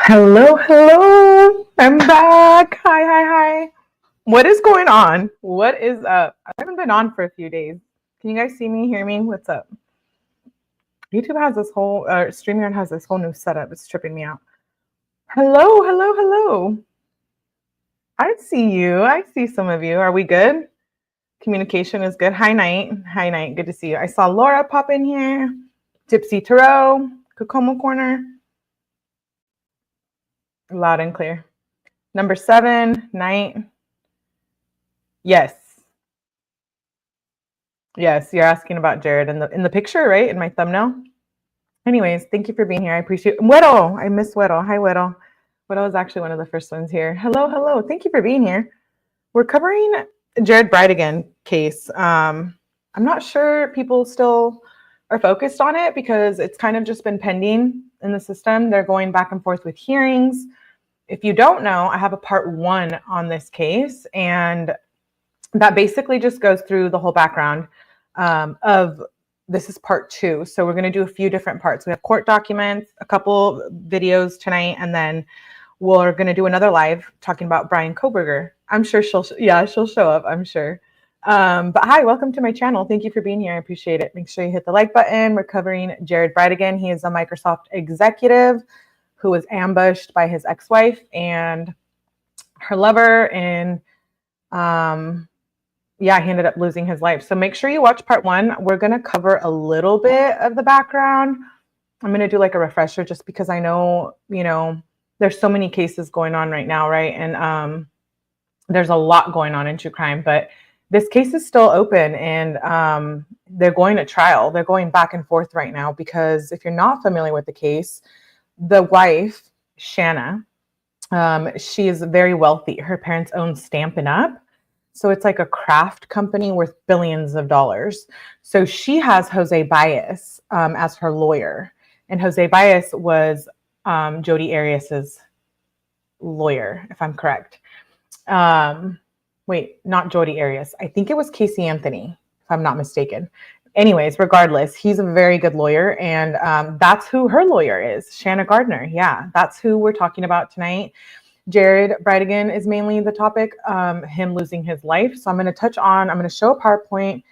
Hello, hello. I'm back. Hi. What is going on? What is up? I haven't been on for a few days. Can you guys see me, hear me? What's up? YouTube has this whole, StreamYard has this whole new setup. It's tripping me out. Hello. I see you. I see some of you. Are we good? Communication is good. Hi, Night. Good to see you. I saw Laura pop in here. Tipsy Tarot, Kokomo Corner. Loud and clear. Number 7, Night. Yes, you're asking about Jared in the picture, right? In my thumbnail. Anyways, thank you for being here. I appreciate it. Weddle. I miss Weddle. Hi, Weddle. Weddle is actually one of the first ones here. Hello. Thank you for being here. We're covering Jared Bridegan case. I'm not sure people still are focused on it because it's kind of just been pending in the system. They're going back and forth with hearings. If you don't know, I have a part 1 on this case, and that basically just goes through the whole background of this is part 2. So we're going to do a few different parts. We have court documents, a couple videos tonight, and then we're going to do another live talking about Brian Koberger. I'm sure she'll show up, I'm sure. But hi, welcome to my channel. Thank you for being here. I appreciate it. Make sure you hit the like button. We're covering Jared Bridegan. He is a Microsoft executive who was ambushed by his ex-wife and her lover, and he ended up losing his life. So make sure you watch part 1. We're going to cover a little bit of the background. I'm going to do like a refresher just because I know, there's so many cases going on right now, right? And there's a lot going on in true crime, but this case is still open, and they're going to trial. They're going back and forth right now because if you're not familiar with the case, the wife, Shanna, she is very wealthy. Her parents own Stampin' Up. So it's like a craft company worth billions of dollars. So she has 𝗂𝐸𝗃𝗃 as her lawyer. And 𝗂𝐸𝗃𝗃 was Jodi Arias's lawyer, if I'm correct. Wait, not Jodi Arias. I think it was Casey Anthony, if I'm not mistaken. Anyways, regardless, he's a very good lawyer, and that's who her lawyer is, Shanna Gardner. Yeah, that's who we're talking about tonight. Jared Bridegan is mainly the topic, him losing his life. So I'm going to show a PowerPoint,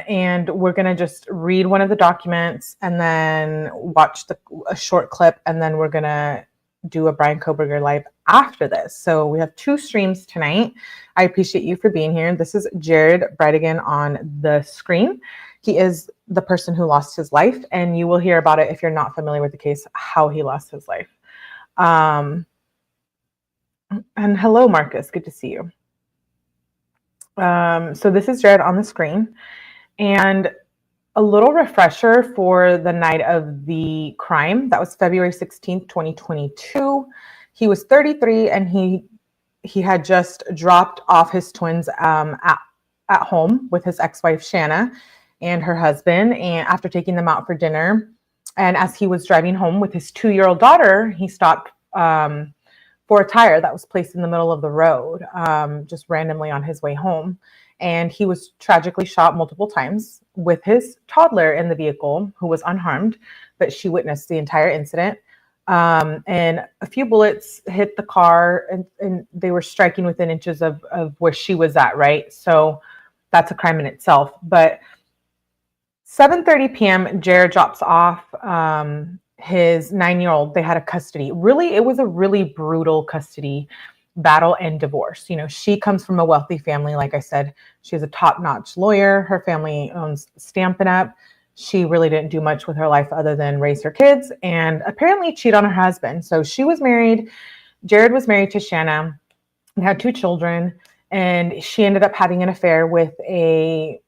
and we're going to just read one of the documents and then watch a short clip, and then we're going to do a Brian Koberger live after this. So we have 2 streams tonight. I appreciate you for being here. This is Jared Bridegan on the screen. He is the person who lost his life, and you will hear about it if you're not familiar with the case, how he lost his life. And hello, Marcus. Good to see you. So this is Jared on the screen, and a little refresher for the night of the crime. That was February 16th, 2022. He was 33 and he had just dropped off his twins at home with his ex-wife Shanna and her husband, and after taking them out for dinner. And as he was driving home with his 2-year-old daughter, he stopped for a tire that was placed in the middle of the road, just randomly on his way home. And he was tragically shot multiple times with his toddler in the vehicle, who was unharmed, but she witnessed the entire incident. And a few bullets hit the car, and they were striking within inches of where she was at, right? So that's a crime in itself. But 7:30 p.m., Jared drops off his 9-year-old. They had a custody. Really, it was a really brutal custody battle and divorce. You know, she comes from a wealthy family. Like I said, she's a top-notch lawyer. Her family owns Stampin' Up. She really didn't do much with her life other than raise her kids and apparently cheat on her husband. So she was married. Jared was married to Shanna and had 2 children. And she ended up having an affair with a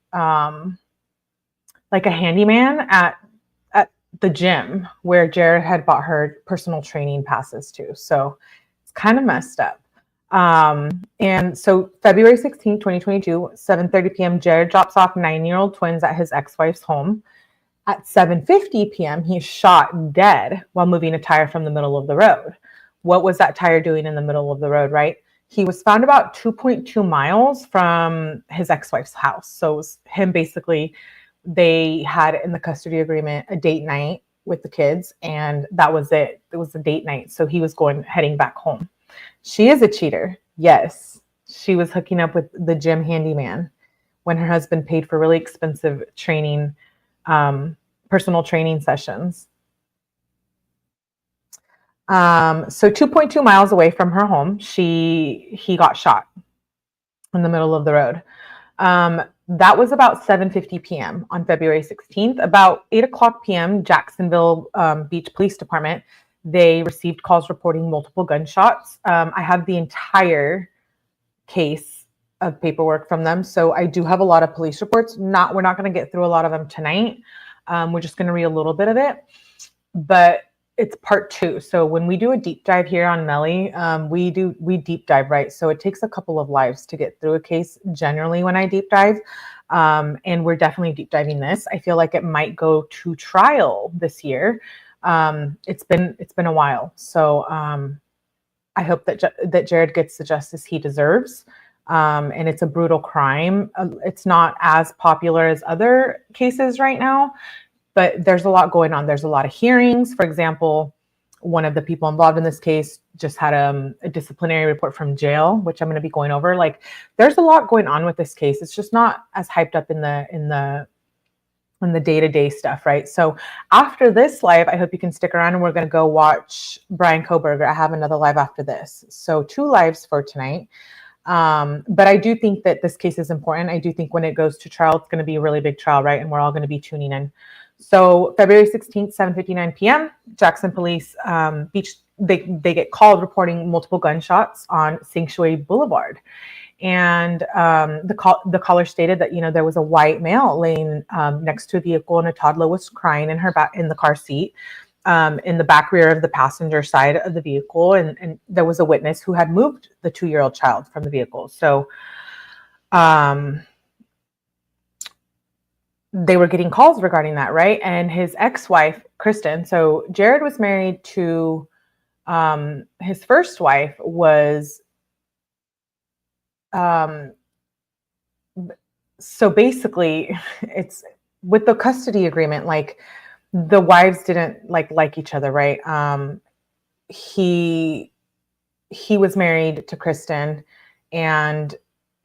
handyman at the gym where Jared had bought her personal training passes to. So it's kind of messed up. And so February 16, 2022, 7:30 p.m., Jared drops off 9-year-old twins at his ex-wife's home. At 7:50 p.m., he's shot dead while moving a tire from the middle of the road. What was that tire doing in the middle of the road, right? He was found about 2.2 miles from his ex-wife's house. So it was him basically, they had in the custody agreement a date night with the kids, and that was it. It was a date night. So he was heading back home. She is a cheater. Yes. She was hooking up with the gym handyman when her husband paid for really expensive training, personal training sessions. So 2.2 miles away from her home, he got shot in the middle of the road. That was about 7:50 p.m. on February 16th. About 8:00 p.m., Jacksonville Beach Police Department, they received calls reporting multiple gunshots. I have the entire case of paperwork from them. So I do have a lot of police reports. We're not going to get through a lot of them tonight. We're just going to read a little bit of it, but it's part 2. So when we do a deep dive here on Melly, we deep dive, right? So it takes a couple of lives to get through a case generally when I deep dive. And we're definitely deep diving this. I feel like it might go to trial this year. It's been a while. So I hope that Jared gets the justice he deserves. And it's a brutal crime. It's not as popular as other cases right now, but there's a lot going on. There's a lot of hearings. For example, one of the people involved in this case just had a disciplinary report from jail, which I'm going to be going over. Like, there's a lot going on with this case. It's just not as hyped up in the day-to-day stuff, right? So after this live, I hope you can stick around, and we're going to go watch Brian Kohberger. I have another live after this. So 2 lives for tonight. But I do think that this case is important. I do think when it goes to trial, it's going to be a really big trial, right? And we're all going to be tuning in. So February 16th, 7:59 p.m., Jackson Police Beach, they get called reporting multiple gunshots on 𝗟𝗄𝐻 Boulevard. And the caller stated that, there was a white male laying next to a vehicle, and a toddler was crying in the car seat, in the back rear of the passenger side of the vehicle. And there was a witness who had moved the 2-year-old child from the vehicle. So they were getting calls regarding that, right? And his ex-wife, Kirsten, so Jared was married to his first wife was so basically it's with the custody agreement, like the wives didn't like each other, right? He was married to Kirsten, and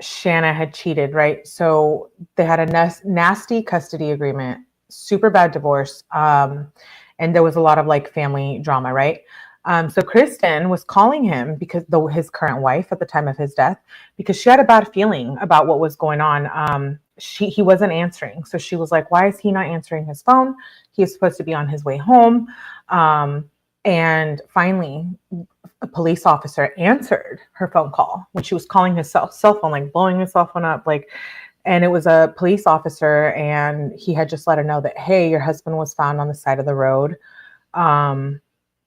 Shanna had cheated, right? So they had a nasty custody agreement, super bad divorce. And there was a lot of family drama, right? So Kirsten was calling him because his current wife at the time of his death, because she had a bad feeling about what was going on. He wasn't answering. So she was like, why is he not answering his phone? He was supposed to be on his way home. And finally, a police officer answered her phone call when she was calling his cell phone, blowing his cell phone up, And it was a police officer, and he had just let her know that, hey, your husband was found on the side of the road,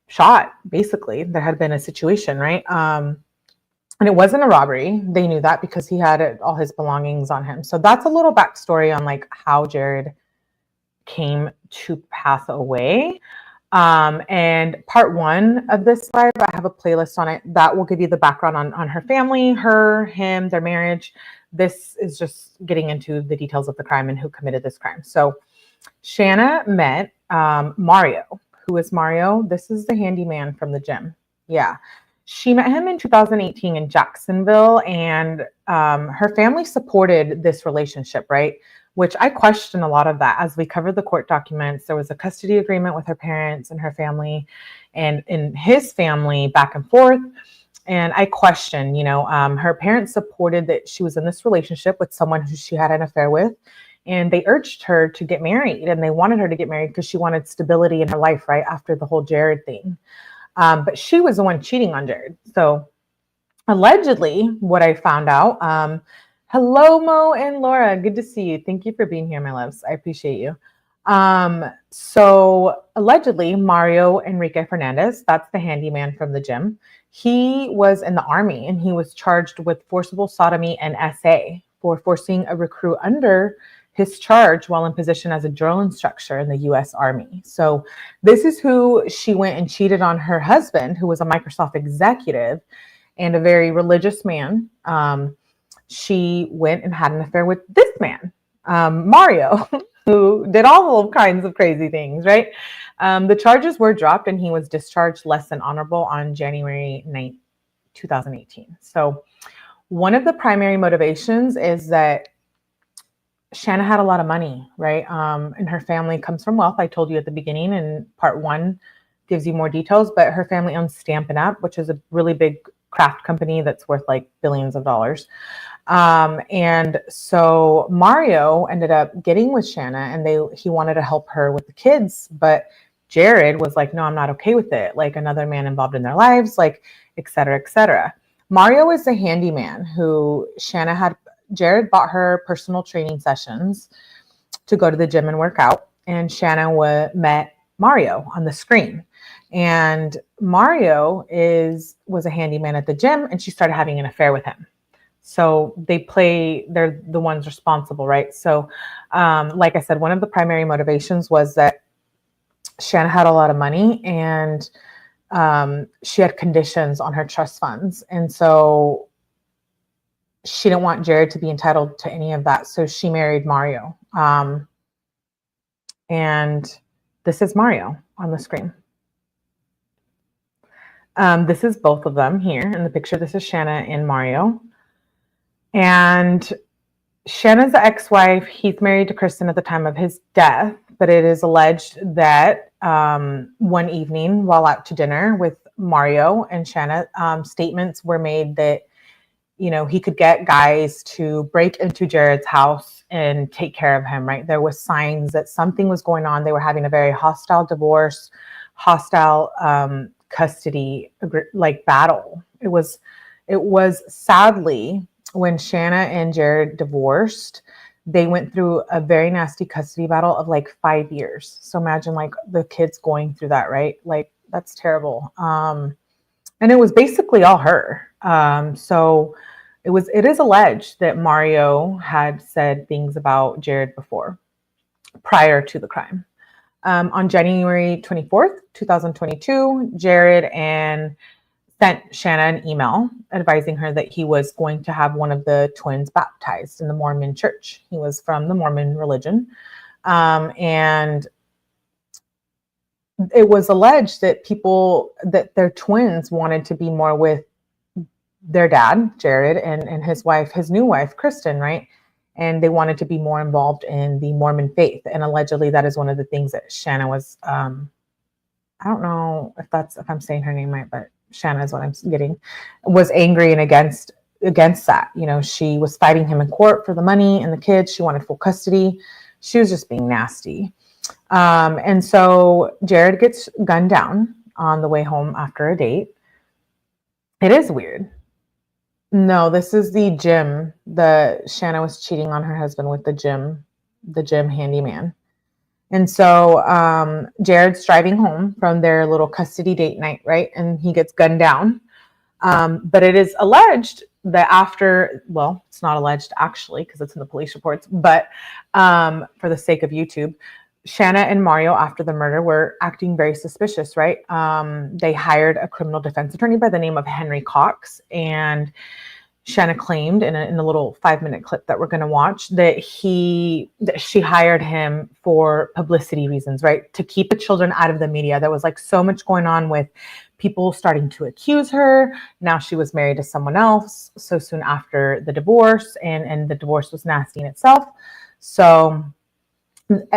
shot, basically. There had been a situation, right? And it wasn't a robbery. They knew that because he had all his belongings on him. So that's a little backstory on like how Jared came to pass away. And part one of this live, I have a playlist on it that will give you the background on her family, her, him, their marriage. This is just getting into the details of the crime and who committed this crime. So Shanna met Mario. Who is Mario? This is the handyman from the gym. Yeah. She met him in 2018 in Jacksonville, and her family supported this relationship, right? Which I question a lot of that. As we covered the court documents, there was a custody agreement with her parents and her family and in his family back and forth. And I question, her parents supported that she was in this relationship with someone who she had an affair with. And they urged her to get married, and they wanted her to get married because she wanted stability in her life, right? After the whole Jared thing. But she was the one cheating on Jared. So allegedly, what I found out, hello, Mo and Laura. Good to see you. Thank you for being here, my loves. I appreciate you. So allegedly, Mario Enrique Fernandez, that's the handyman from the gym. He was in the Army, and he was charged with forcible sodomy and SA for forcing a recruit under his charge while in position as a drill instructor in the U.S. Army. So this is who she went and cheated on her husband, who was a Microsoft executive and a very religious man. She went and had an affair with this man, Mario, who did all kinds of crazy things, right? The charges were dropped, and he was discharged less than honorable on January 9th, 2018. So one of the primary motivations is that Shanna had a lot of money, right? And her family comes from wealth. I told you at the beginning, and part one gives you more details, but her family owns Stampin' Up, which is a really big craft company that's worth like billions of dollars. And so Mario ended up getting with Shanna, and he wanted to help her with the kids, but Jared was like, no, I'm not okay with it. Like another man involved in their lives, like, et cetera, et cetera. Mario is the handyman who Jared bought her personal training sessions to go to the gym and work out. And Shanna met Mario on the screen. And Mario was a handyman at the gym, and she started having an affair with him. So they're the ones responsible, right? So like I said, one of the primary motivations was that Shanna had a lot of money, and she had conditions on her trust funds. And so she didn't want Jared to be entitled to any of that. So she married Mario. And this is Mario on the screen. This is both of them here in the picture. This is Shanna and Mario. And Shanna's the ex-wife. He's married to Kirsten at the time of his death, but it is alleged that one evening while out to dinner with Mario and Shanna, statements were made that he could get guys to break into Jared's house and take care of him, right? There was signs that something was going on. They were having a very hostile divorce, hostile custody, like battle. It was sadly, when Shanna and Jared divorced, they went through a very nasty custody battle of like 5 years. So imagine like the kids going through that, right? Like that's terrible. And it was basically all her. So it is alleged that Mario had said things about Jared before, prior to the crime. On January 24th, 2022, Jared sent Shanna an email advising her that he was going to have one of the twins baptized in the Mormon church. He was from the Mormon religion. And it was alleged that their twins wanted to be more with their dad, Jared, and his wife, his new wife, Kirsten, right? And they wanted to be more involved in the Mormon faith. And allegedly that is one of the things that Shanna was, I don't know if I'm saying her name right, but Shanna is what I'm getting, was angry and against that. She was fighting him in court for the money and the kids. She wanted full custody. She was just being nasty. And so Jared gets gunned down on the way home after a date. It is weird. No, this is the gym. Shanna was cheating on her husband with the gym handyman. And so Jared's driving home from their little custody date night, right? And he gets gunned down. But it is alleged that well, it's not alleged actually, because it's in the police reports, but for the sake of YouTube, Shanna and Mario, after the murder, were acting very suspicious, right? They hired a criminal defense attorney by the name of Henry Cox, and Shanna claimed in a little 5-minute clip that we're going to watch that she hired him for publicity reasons, right? To keep the children out of the media. There was like so much going on with people starting to accuse her. Now she was married to someone else so soon after the divorce, and the divorce was nasty in itself. So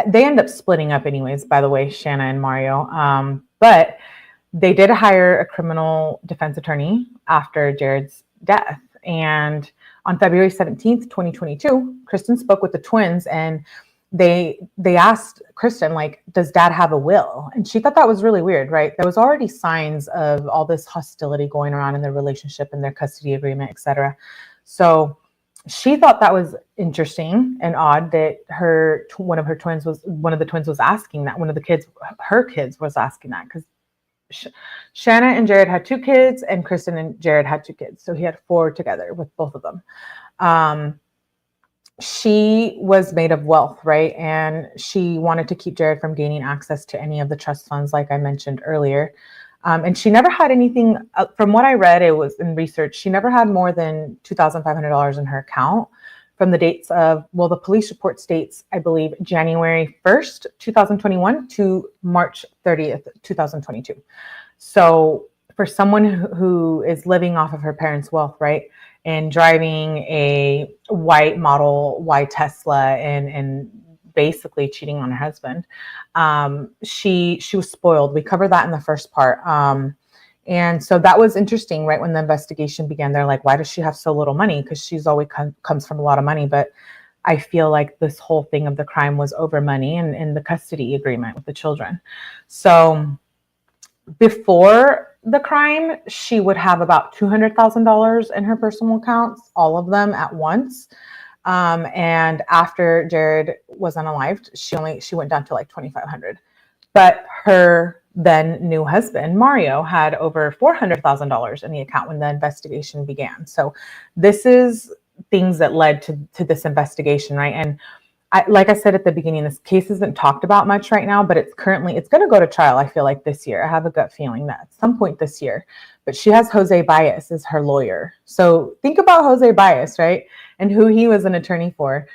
they end up splitting up anyways, by the way, Shanna and Mario. But they did hire a criminal defense attorney after Jared's death. And on February 17th, 2022, Kirsten spoke with the twins, and they asked Kirsten, like, does dad have a will? And she thought that was really weird, right? There was already signs of all this hostility going around in their relationship and their custody agreement, etc. So she thought that was interesting and odd that one of the twins was asking that. One of her kids was asking that, because Shanna and Jared had 2 kids, and Kirsten and Jared had 2 kids. So he had 4 together with both of them. She was made of wealth, right? And she wanted to keep Jared from gaining access to any of the trust funds, like I mentioned earlier. And she never had anything, from what I read, it was in research, she never had more than $2,500 in her account from the dates of, well, the police report states, I believe, January 1st, 2021 to March 30th, 2022. So for someone who is living off of her parents' wealth, right, and driving a white Model Y Tesla and basically cheating on her husband, she was spoiled. We covered that in the first part. And so that was interesting, right? When the investigation began, they're like, why does she have so little money? Because she's always comes from a lot of money. But I feel like this whole thing of the crime was over money and the custody agreement with the children. So before the crime, she would have about $200,000 in her personal accounts, all of them at once. And after Jared was unalived, she went down to like $2,500. But her then new husband, Mario, had over $400,000 in the account when the investigation began. So this is things that led to this investigation, right? And like I said at the beginning, this case isn't talked about much right now, but it's going to go to trial, I feel like, this year. I have a gut feeling that at some point this year. But she has 𝗂𝐴𝐵𝗍𝗍 as her lawyer. So think about 𝗂𝐴𝐵𝗍𝗍, right? And who he was an attorney for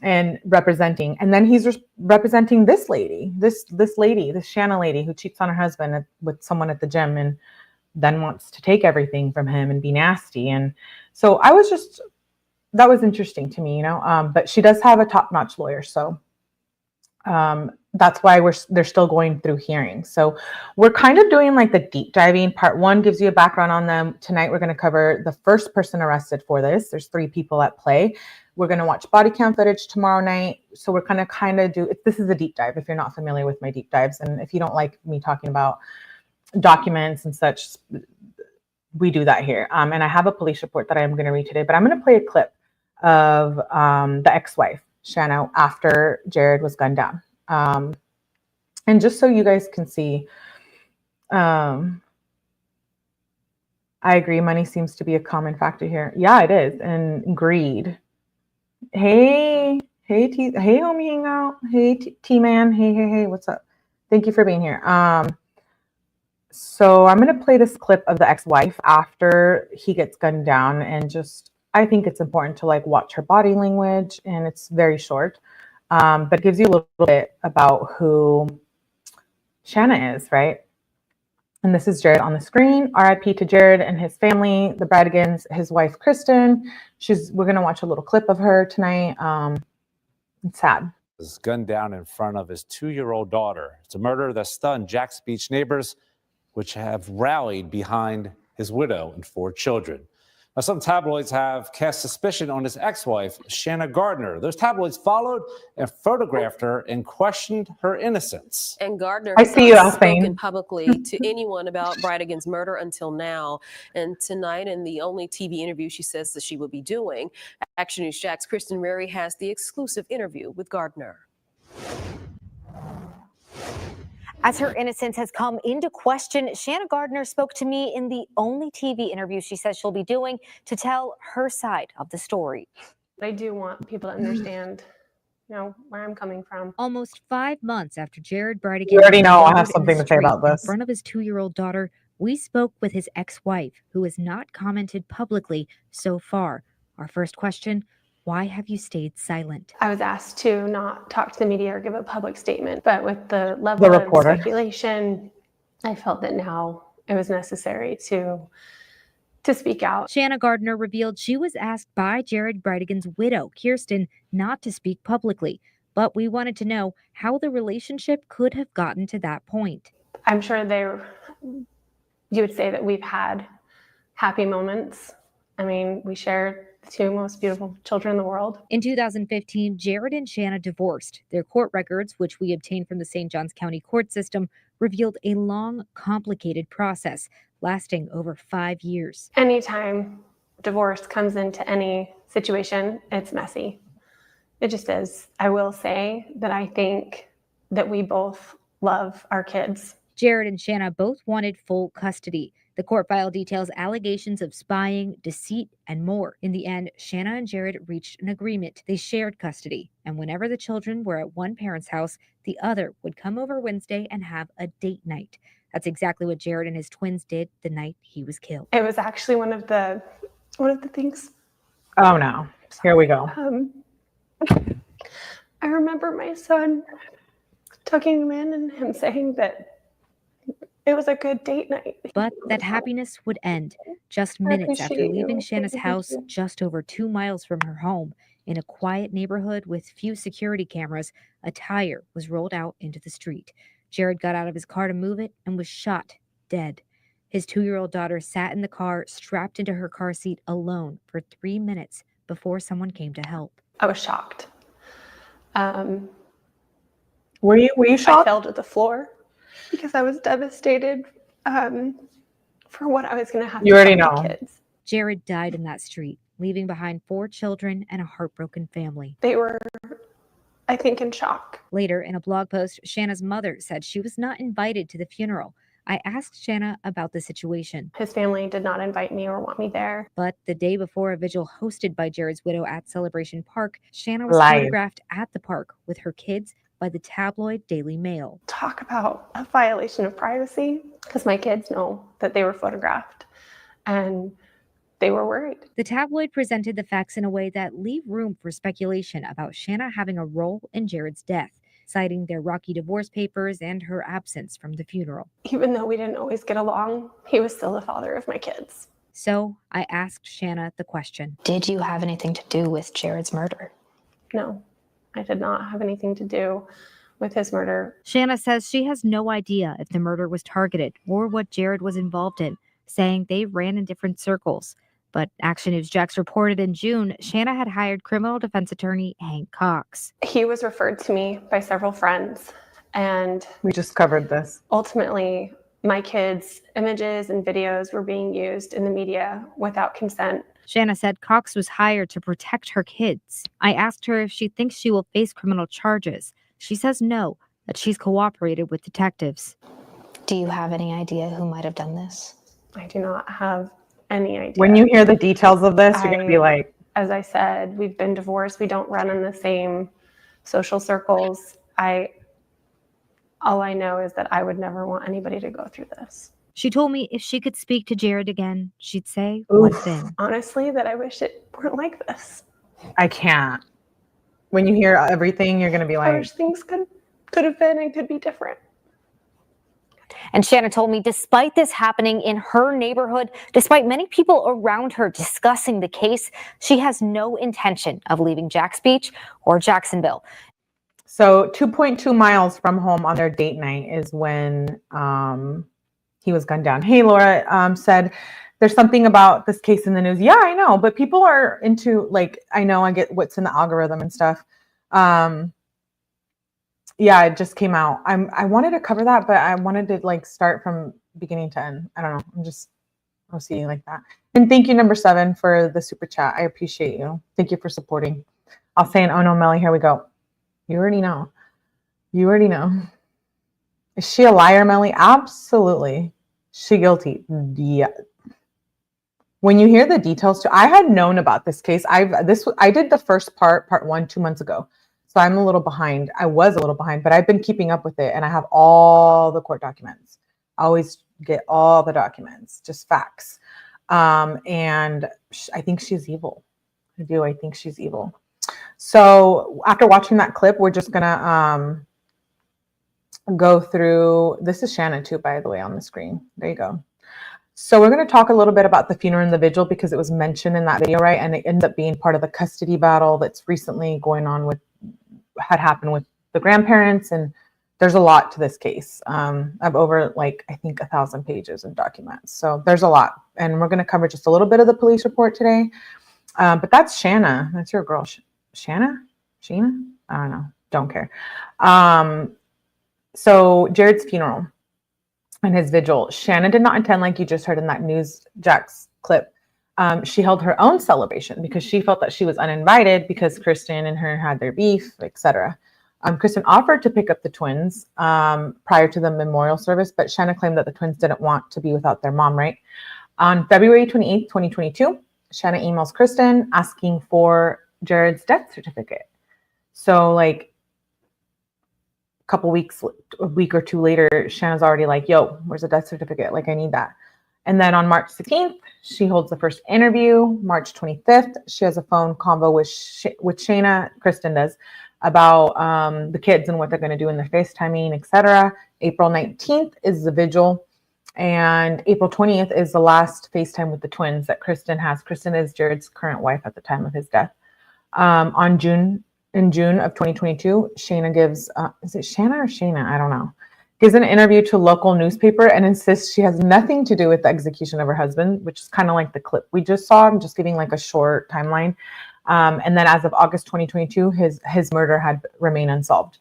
and representing. And then he's representing this lady, this Shanna lady who cheats on her husband with someone at the gym and then wants to take everything from him and be nasty. And so that was interesting to me, but she does have a top-notch lawyer. So that's why they're still going through hearings. So we're kind of doing like the deep diving. Part 1 gives you a background on them. Tonight, we're going to cover the first person arrested for this. There's 3 people at play. We're going to watch body cam footage tomorrow night. So we're going to this is a deep dive if you're not familiar with my deep dives. And if you don't like me talking about documents and such, we do that here. And I have a police report that I'm going to read today, but I'm going to play a clip of the ex-wife, Shanna, after Jared was gunned down. And just so you guys can see, I agree, money seems to be a common factor here. Yeah, it is. And greed. Hey, homie hangout. Hey, T-man. Hey, what's up? Thank you for being here. So I'm going to play this clip of the ex-wife after he gets gunned down, and I think it's important to like watch her body language, and it's very short, but it gives you a little bit about who Shanna is, right? And this is Jared on the screen. RIP to Jared and his family, the Bridegan's, his wife, Kirsten. We're going to watch a little clip of her tonight. It's sad. Was gunned down in front of his 2-year-old daughter. It's a murder that stunned Jack's Beach neighbors, which have rallied behind his widow and 4 children. Now, some tabloids have cast suspicion on his ex-wife, Shanna Gardner. Those tabloids followed and photographed her and questioned her innocence. And Gardner I has see you, not spoken Alfane. publicly to anyone about Bridegan's murder until now. And tonight, in the only TV interview she says that she will be doing, Action News Jack's Kirsten has the exclusive interview with Gardner. As her innocence has come into question, Shanna Gardner spoke to me in the only TV interview she says she'll be doing to tell her side of the story. I do want people to understand, where I'm coming from. Almost 5 months after 𝗟𝗶𝗸𝗲 You already know I was have murdered in something the to say about street this. in front of his 2-year-old daughter, we spoke with his ex-wife, who has not commented publicly so far. Our first question: why have you stayed silent? I was asked to not talk to the media or give a public statement, but with the level of speculation, I felt that now it was necessary to speak out. Shanna Gardner revealed she was asked by 𝗟𝗶𝗸𝗲's widow, Kirsten, not to speak publicly, but we wanted to know how the relationship could have gotten to that point. I'm sure you would say that we've had happy moments. I mean, we share the 2 most beautiful children in the world. In 2015, Jared and Shanna divorced. Their court records, which we obtained from the St. Johns County court system, revealed a long, complicated process lasting over 5 years. Anytime divorce comes into any situation, it's messy. It just is. I will say that I think that we both love our kids. Jared and Shanna both wanted full custody. The court file details allegations of spying, deceit, and more. In the end, Shanna and Jared reached an agreement. They shared custody, and whenever the children were at one parent's house, the other would come over Wednesday and have a date night. That's exactly what Jared and his twins did the night he was killed. It was actually one of the things. Oh no, here we go. I remember my son tucking him in and him saying that it was a good date night. But that happiness would end just minutes after leaving Shanna's house just over 2 miles from her home. In a quiet neighborhood with few security cameras, a tire was rolled out into the street. Jared got out of his car to move it and was shot dead. His 2-year-old daughter sat in the car, strapped into her car seat alone for 3 minutes before someone came to help. I was shocked. Were you shocked? I fell to the floor because I was devastated for what I was going to have to You already tell know. my kids. Jared died in that street, leaving behind 4 children and a heartbroken family. They were, I think, in shock. Later, in a blog post, Shanna's mother said she was not invited to the funeral. I asked Shanna about the situation. His family did not invite me or want me there. But the day before a vigil hosted by Jared's widow at Celebration Park, Shanna was Live. photographed at the park with her kids by the tabloid Daily Mail. Talk about a violation of privacy, because my kids know that they were photographed and they were worried. The tabloid presented the facts in a way that leave room for speculation about Shanna having a role in Jared's death, citing their rocky divorce papers and her absence from the funeral. Even though we didn't always get along, he was still the father of my kids. So I asked Shanna the question. Did you have anything to do with Jared's murder? No, I did not have anything to do with his murder. Shanna says she has no idea if the murder was targeted or what Jared was involved in, saying they ran in different circles. But Action News Jax reported in June, Shanna had hired criminal defense attorney Hank Cox. He was referred to me by several friends, and We just covered this. ultimately my kids' images and videos were being used in the media without consent. Shanna said Cox was hired to protect her kids. I asked her if she thinks she will face criminal charges. She says no, that she's cooperated with detectives. Do you have any idea who might have done this? I do not have any idea. When you hear the details of this, you're going to be like, As I said, we've been divorced. We don't run in the same social circles. All I know is that I would never want anybody to go through this. She told me if she could speak to Jared again, she'd say one Oof. thing. Honestly, that I wish it weren't like this. I can't. When you hear everything, you're going to be I like, wish things could have been and could be different. And Shanna told me despite this happening in her neighborhood, despite many people around her discussing the case, she has no intention of leaving Jax Beach or Jacksonville. so 2.2 miles from home on their date night is when he was gunned down. Hey, Laura said there's something about this case in the news. Yeah, I know, but people are into, like, I know I get what's in the algorithm and stuff. Yeah, it just came out. I wanted to cover that, but I wanted to like start from beginning to end. I don't know. I'm just OCD like that. And thank you, number 7, for the super chat. I appreciate you. Thank you for supporting. I'll say an oh no, Melly. Here we go. You already know. You already know. Is she a liar, Melly? Absolutely. She guilty. Yeah. When you hear the details too, I had known about this case. I did the first part 1, 2 months ago. So I'm a little behind. I was a little behind, but I've been keeping up with it, and I have all the court documents. I always get all the documents, just facts. And I think she's evil. I do. I think she's evil. So after watching that clip, we're just gonna go through. This is Shanna too, by the way, on the screen. There you go. So we're going to talk a little bit about the funeral and the vigil because it was mentioned in that video, right? And it ended up being part of the custody battle that's recently going on with, had happened with the grandparents. And there's a lot to this case. I've over like, I think 1,000 pages of documents. So there's a lot. And we're going to cover just a little bit of the police report today. But that's Shanna. That's your girl. Shanna? Sheena? I don't know. Don't care. So Jared's funeral and his vigil. Shanna did not attend, like you just heard in that News Jax clip. She held her own celebration because she felt that she was uninvited because Kirsten and her had their beef, etc. Kirsten offered to pick up the twins prior to the memorial service, but Shanna claimed that the twins didn't want to be without their mom, right? On February 28th, 2022, Shanna emails Kirsten asking for Jared's death certificate. So like, couple weeks, a week or two later, Shanna's already like, yo, where's the death certificate? Like, I need that. And then on March 16th, she holds the first interview. March 25th, she has a phone convo with Shanna, Kirsten does, about the kids and what they're going to do in their FaceTiming, etc. April 19th is the vigil. And April 20th is the last FaceTime with the twins that Kirsten has. Kirsten is Jared's current wife at the time of his death. In June of 2022, Shanna gives, is it Shanna or Shana? I don't know. Gives an interview to a local newspaper and insists she has nothing to do with the execution of her husband, which is kind of like the clip we just saw. I'm just giving like a short timeline. And then as of August 2022, his murder had remained unsolved.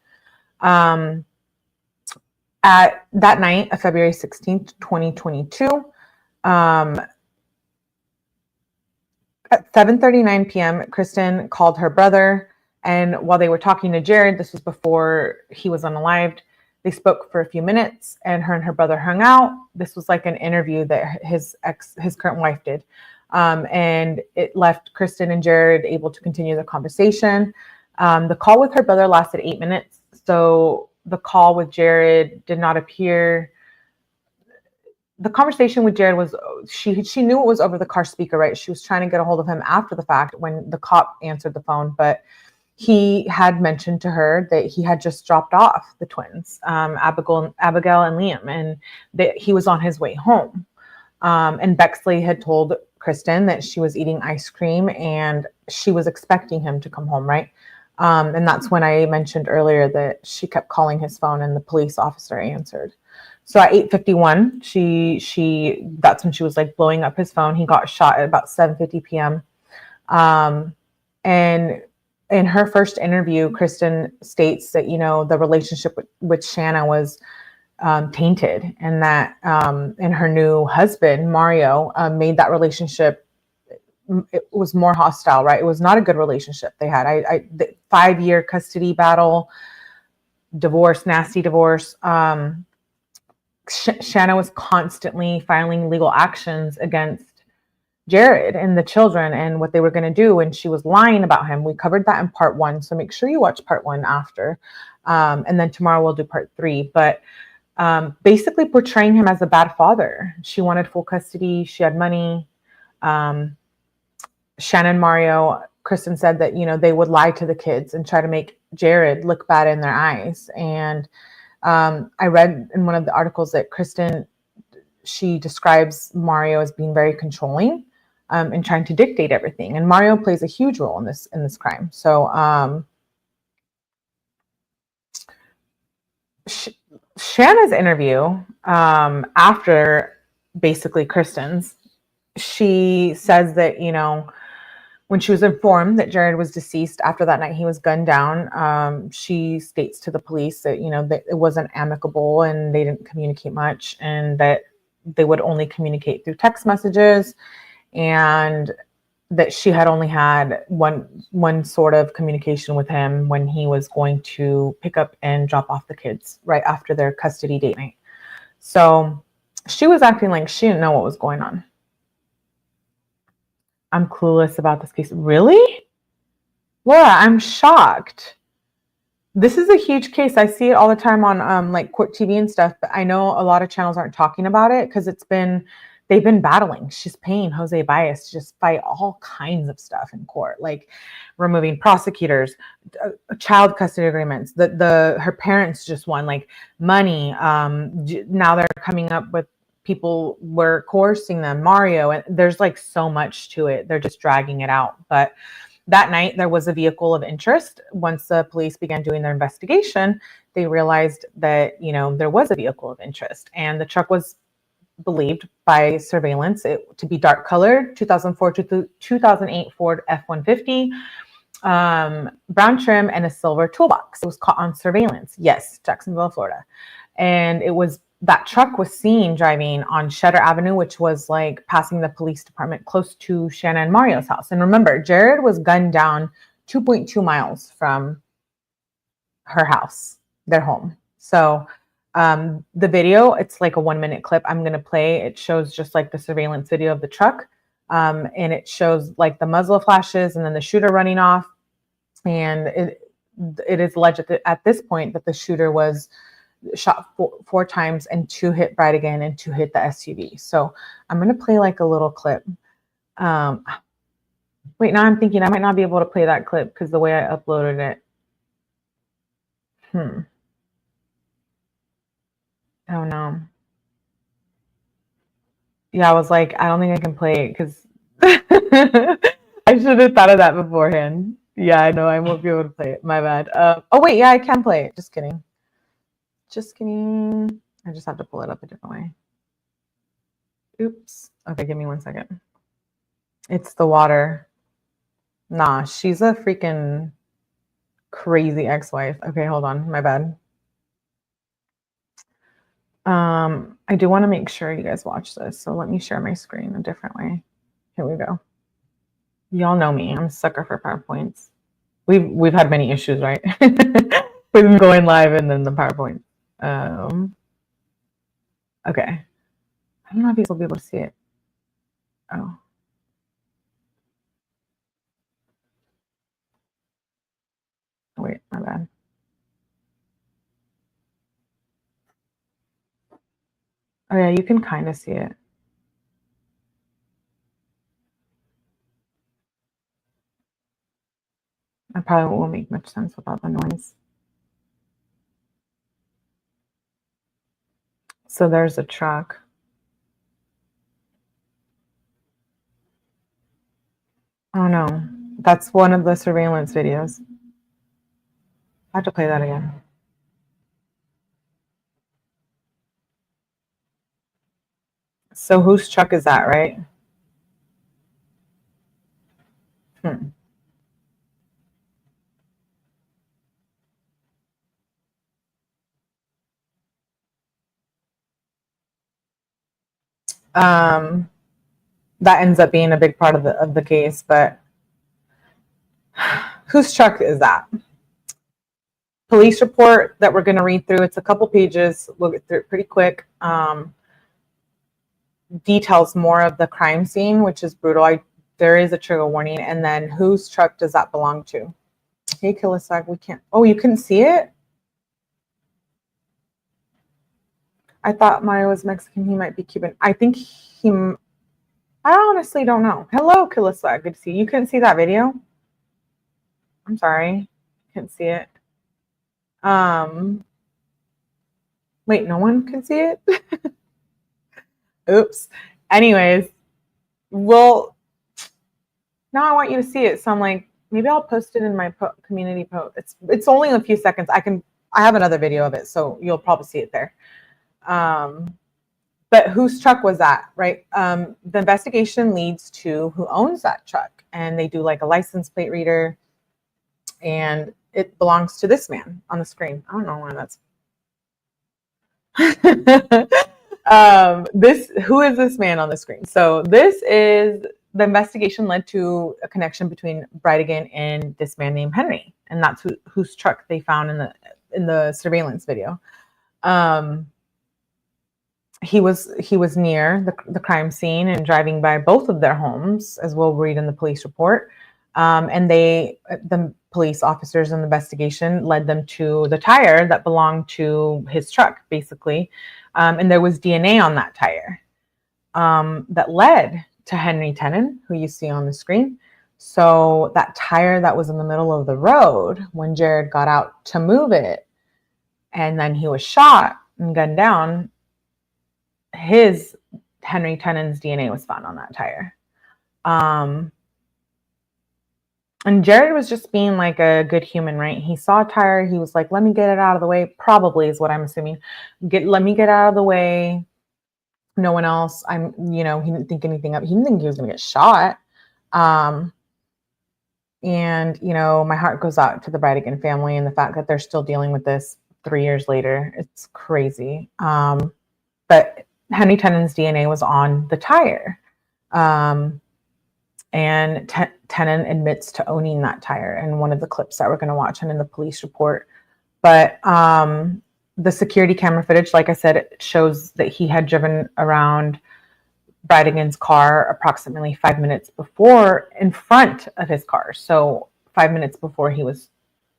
At that night of February 16th, 2022, at 7:39 p.m., Kirsten called her brother. And while they were talking to Jared, this was before he was unalived, they spoke for a few minutes and her brother hung out. This was like an interview that his current wife did. And it left Kirsten and Jared able to continue the conversation. The call with her brother lasted 8 minutes. So the call with Jared did not appear. The conversation with Jared was, she knew it was over the car speaker, right? She was trying to get a hold of him after the fact when the cop answered the phone, but he had mentioned to her that he had just dropped off the twins, Abigail and Liam, and that he was on his way home. And Bexley had told Kirsten that she was eating ice cream and she was expecting him to come home, right? And that's when I mentioned earlier that she kept calling his phone and the police officer answered. So at 8:51, that's when she was like blowing up his phone. He got shot at about 7:50 p.m. And in her first interview, Kirsten states that, you know, the relationship with Shanna was tainted, and that and her new husband, Mario, made that relationship, it was more hostile, right? It was not a good relationship they had. The 5-year custody battle, divorce, nasty divorce. Shanna was constantly filing legal actions against Jared and the children and what they were going to do. And she was lying about him. We covered that in part 1. So make sure you watch part 1 after. And then tomorrow we'll do part 3. But basically portraying him as a bad father. She wanted full custody. She had money. Shanna and Mario, Kirsten said that, you know, they would lie to the kids and try to make Jared look bad in their eyes. And I read in one of the articles that Kirsten, she describes Mario as being very controlling and trying to dictate everything. And Mario plays a huge role in this crime. So Shanna's interview after basically Kirsten's she says that, you know, when she was informed that Jared was deceased after that night he was gunned down, she states to the police that, you know, that it wasn't amicable and they didn't communicate much, and that they would only communicate through text messages, and that she had only had one sort of communication with him when he was going to pick up and drop off the kids right after their custody date night. So she was acting like she didn't know what was going on. I'm clueless about this case. Really? Laura, I'm shocked. This is a huge case. I see it all the time on like court TV and stuff, but I know a lot of channels aren't talking about it because they've been battling. She's paying 𝗂𝐸ITG to just fight all kinds of stuff in court, like removing prosecutors, child custody agreements. Her parents just won, like money. Now they're coming up with people were coercing them, Mario, and there's like so much to it. They're just dragging it out. But that night there was a vehicle of interest. Once the police began doing their investigation, they realized that, you know, there was a vehicle of interest, and the truck was believed by surveillance to be dark colored, 2004 to 2008 Ford F-150, brown trim, and a silver toolbox. It was caught on surveillance. Yes, Jacksonville, Florida. And that truck was seen driving on Cheddar Avenue, which was like passing the police department close to Shanna and Mario's house. And remember, Jared was gunned down 2.2 miles from her house, their home. So the video, it's like a 1-minute clip I'm going to play. It shows just like the surveillance video of the truck. And it shows like the muzzle flashes and then the shooter running off. And it is alleged at this point that the shooter was shot four times, and 2 hit Bridegan and 2 hit the SUV. So I'm going to play like a little clip. Wait, now I'm thinking I might not be able to play that clip because the way I uploaded it. Oh no. Yeah, I was like, I don't think I can play it because I should have thought of that beforehand. Yeah, I know I won't be able to play it. My bad. Oh wait, yeah, I can play it. Just kidding. Just kidding. I just have to pull it up a different way. Oops. Okay, give me 1 second. It's the water. Nah, she's a freaking crazy ex-wife. Okay, hold on. My bad. I do want to make sure you guys watch this. So let me share my screen a different way. Here we go. Y'all know me. I'm a sucker for PowerPoints. We've had many issues, right? We've been going live and then the PowerPoint. Okay. I don't know if you will be able to see it. Oh. Wait, my bad. Oh yeah, you can kind of see it. I probably won't make much sense without the noise. So there's a truck. Oh no, that's one of the surveillance videos. I have to play that again. So whose truck is that, right? That ends up being a big part of the case, but whose truck is that? Police report that we're going to read through. It's a couple pages. We'll get through it pretty quick. Details more of the crime scene, which is brutal. There is a trigger warning. And then whose truck does that belong to? Hey, 𝗂𝐸ITG, we can't. Oh, you couldn't see it? I thought Mario was Mexican. He might be Cuban. I think I honestly don't know. Hello, 𝗂𝐸ITG. Good to see you. You couldn't see that video? I'm sorry. Couldn't see it. Wait, no one can see it? Oops. Anyways, well, now I want you to see it. So I'm like, maybe I'll post it in my community post. It's only a few seconds. I have another video of it, so you'll probably see it there. But whose truck was that, right? The investigation leads to who owns that truck, and they do like a license plate reader, and it belongs to this man on the screen. I don't know why that's. Who is this man on the screen? So this is the investigation led to a connection between Bridegan and this man named Henry, and that's whose truck they found in the surveillance video. He was near the crime scene and driving by both of their homes, as we'll read in the police report. And the police officers in the investigation led them to the tire that belonged to his truck, basically. And there was DNA on that tire that led to Henry Tenon, who you see on the screen. So that tire that was in the middle of the road when Jared got out to move it, and then he was shot and gunned down, his Henry Tenon's DNA was found on that tire. And Jared was just being like a good human, right? He saw a tire. He was like, let me get it out of the way. Probably is what I'm assuming. Let me get out of the way. No one else. He didn't think anything of it. He didn't think he was going to get shot. And, my heart goes out to the Bridegan family and the fact that they're still dealing with this 3 years later. It's crazy. But Henry Tenon's DNA was on the tire. And Tenon admits to owning that tire in one of the clips that we're going to watch and in the police report. But the security camera footage, like I said, it shows that he had driven around Bridegan's car approximately 5 minutes before in front of his car. So 5 minutes before he was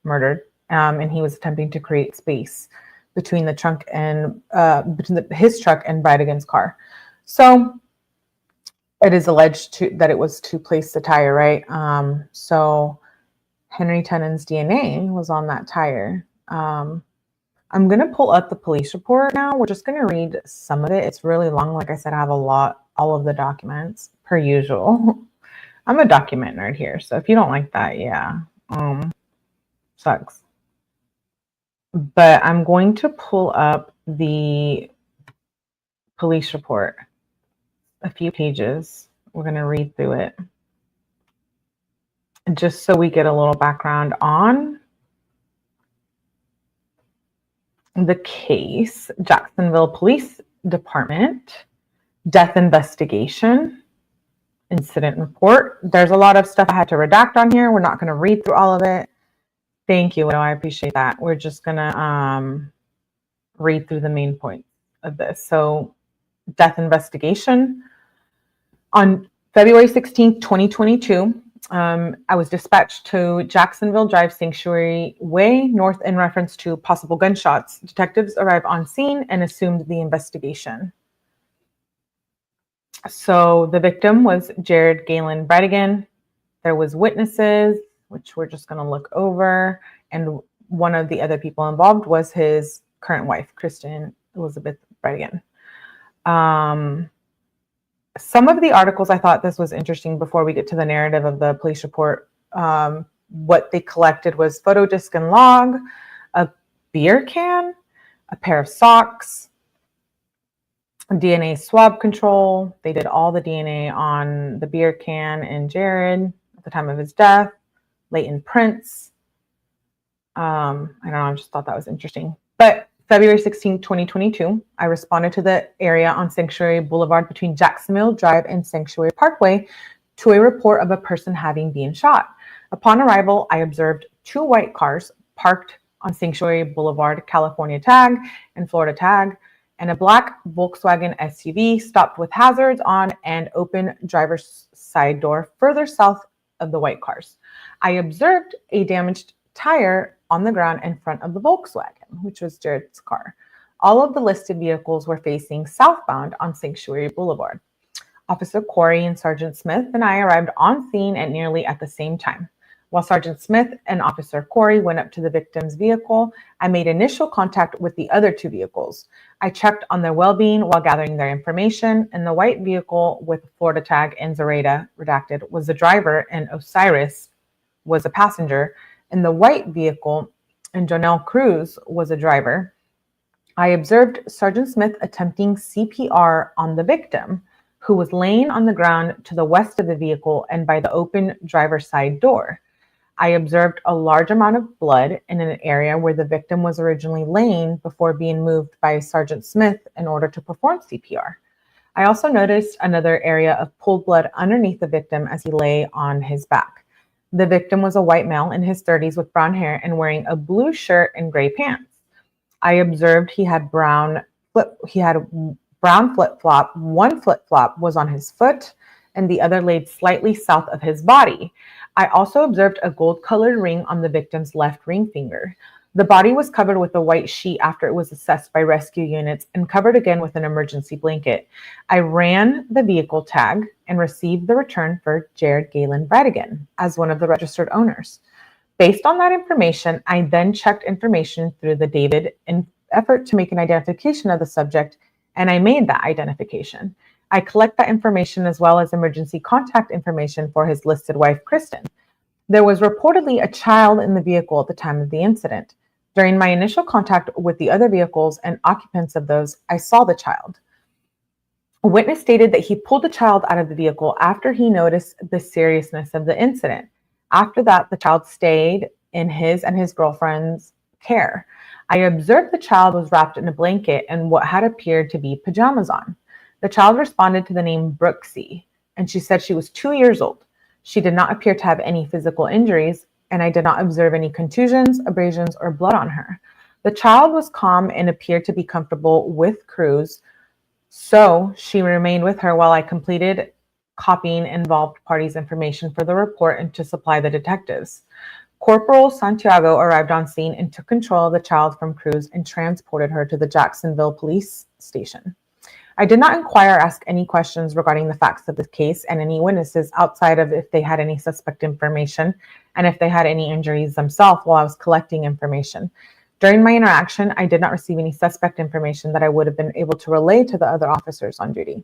murdered. And he was attempting to create space between the trunk and his truck and Bridegan's car. So it is alleged that it was to place the tire, right? So Henry Tenon's DNA was on that tire. I'm going to pull up the police report now. We're just going to read some of it. It's really long. Like I said, I have all of the documents per usual. I'm a document nerd here. So if you don't like that, yeah, sucks. But I'm going to pull up the police report. A few pages. We're going to read through it just so we get a little background on the case. Jacksonville Police Department death investigation incident report. There's a lot of stuff I had to redact on here. We're not going to read through all of it. Thank you, Widow. I appreciate that. We're just going to read through the main points of this. So death investigation. On February 16th, 2022, I was dispatched to Jacksonville Drive Sanctuary Way North in reference to possible gunshots. Detectives arrived on scene and assumed the investigation. So the victim was Jared Galen Bridegan. There was witnesses, which we're just going to look over. And one of the other people involved was his current wife, Kirsten Elizabeth Bridegan. Some of the articles, I thought this was interesting before we get to the narrative of the police report. What they collected was photo disc and log, a beer can, a pair of socks, DNA swab control. They did all the DNA on the beer can and Jared at the time of his death, latent prints. I don't know, I just thought that was interesting. But February 16, 2022, I responded to the area on Sanctuary Boulevard between Jacksonville Drive and Sanctuary Parkway to a report of a person having been shot. Upon arrival, I observed two white cars parked on Sanctuary Boulevard, California tag and Florida tag, and a black Volkswagen SUV stopped with hazards on and open driver's side door further south of the white cars. I observed a damaged tire on the ground in front of the Volkswagen, which was Jared's car. All of the listed vehicles were facing southbound on Sanctuary Boulevard. Officer Corey and Sergeant Smith and I arrived on scene at nearly at the same time. While Sergeant Smith and Officer Corey went up to the victim's vehicle, I made initial contact with the other two vehicles. I checked on their well-being while gathering their information, and the white vehicle with Florida tag and 𝗟𝗓 redacted was the driver, and Osiris was a passenger. In the white vehicle, and Jonelle Cruz was a driver. I observed Sergeant Smith attempting CPR on the victim, who was laying on the ground to the west of the vehicle and by the open driver's side door. I observed a large amount of blood in an area where the victim was originally laying before being moved by Sergeant Smith in order to perform CPR. I also noticed another area of pooled blood underneath the victim as he lay on his back. The victim was a white male in his 30s with brown hair and wearing a blue shirt and gray pants. I observed he had brown flip-flop. One flip-flop was on his foot and the other laid slightly south of his body. I also observed a gold-colored ring on the victim's left ring finger. The body was covered with a white sheet after it was assessed by rescue units and covered again with an emergency blanket. I ran the vehicle tag and received the return for 𝐿 Bridegan as one of the registered owners. Based on that information, I then checked information through the David in effort to make an identification of the subject, and I made that identification. I collect that information as well as emergency contact information for his listed wife, Kirsten. There was reportedly a child in the vehicle at the time of the incident. During my initial contact with the other vehicles and occupants of those, I saw the child. A witness stated that he pulled the child out of the vehicle after he noticed the seriousness of the incident. After that, the child stayed in his and his girlfriend's care. I observed the child was wrapped in a blanket and what had appeared to be pajamas on. The child responded to the name 𝗏𝗏, and she said she was 2 years old. She did not appear to have any physical injuries, and I did not observe any contusions, abrasions, or blood on her. The child was calm and appeared to be comfortable with Cruz, so she remained with her while I completed copying involved parties' information for the report and to supply the detectives. Corporal Santiago arrived on scene and took control of the child from Cruz and transported her to the Jacksonville Police Station. I did not inquire or ask any questions regarding the facts of the case and any witnesses outside of if they had any suspect information and if they had any injuries themselves while I was collecting information. During my interaction, I did not receive any suspect information that I would have been able to relay to the other officers on duty.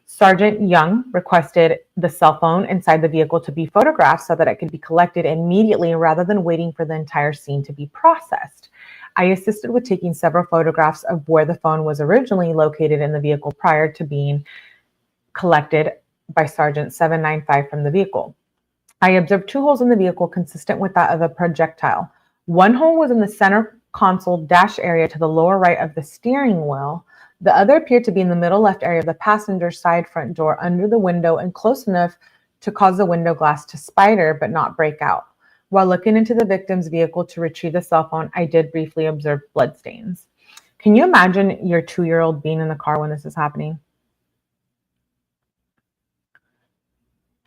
Sergeant Young requested the cell phone inside the vehicle to be photographed so that it could be collected immediately rather than waiting for the entire scene to be processed. I assisted with taking several photographs of where the phone was originally located in the vehicle prior to being collected by Sergeant 795 from the vehicle. I observed 2 holes in the vehicle consistent with that of a projectile. One hole was in the center console dash area to the lower right of the steering wheel. The other appeared to be in the middle left area of the passenger side front door under the window and close enough to cause the window glass to spider but not break out. While looking into the victim's vehicle to retrieve the cell phone, I did briefly observe bloodstains. Can you imagine your 2-year-old being in the car when this is happening?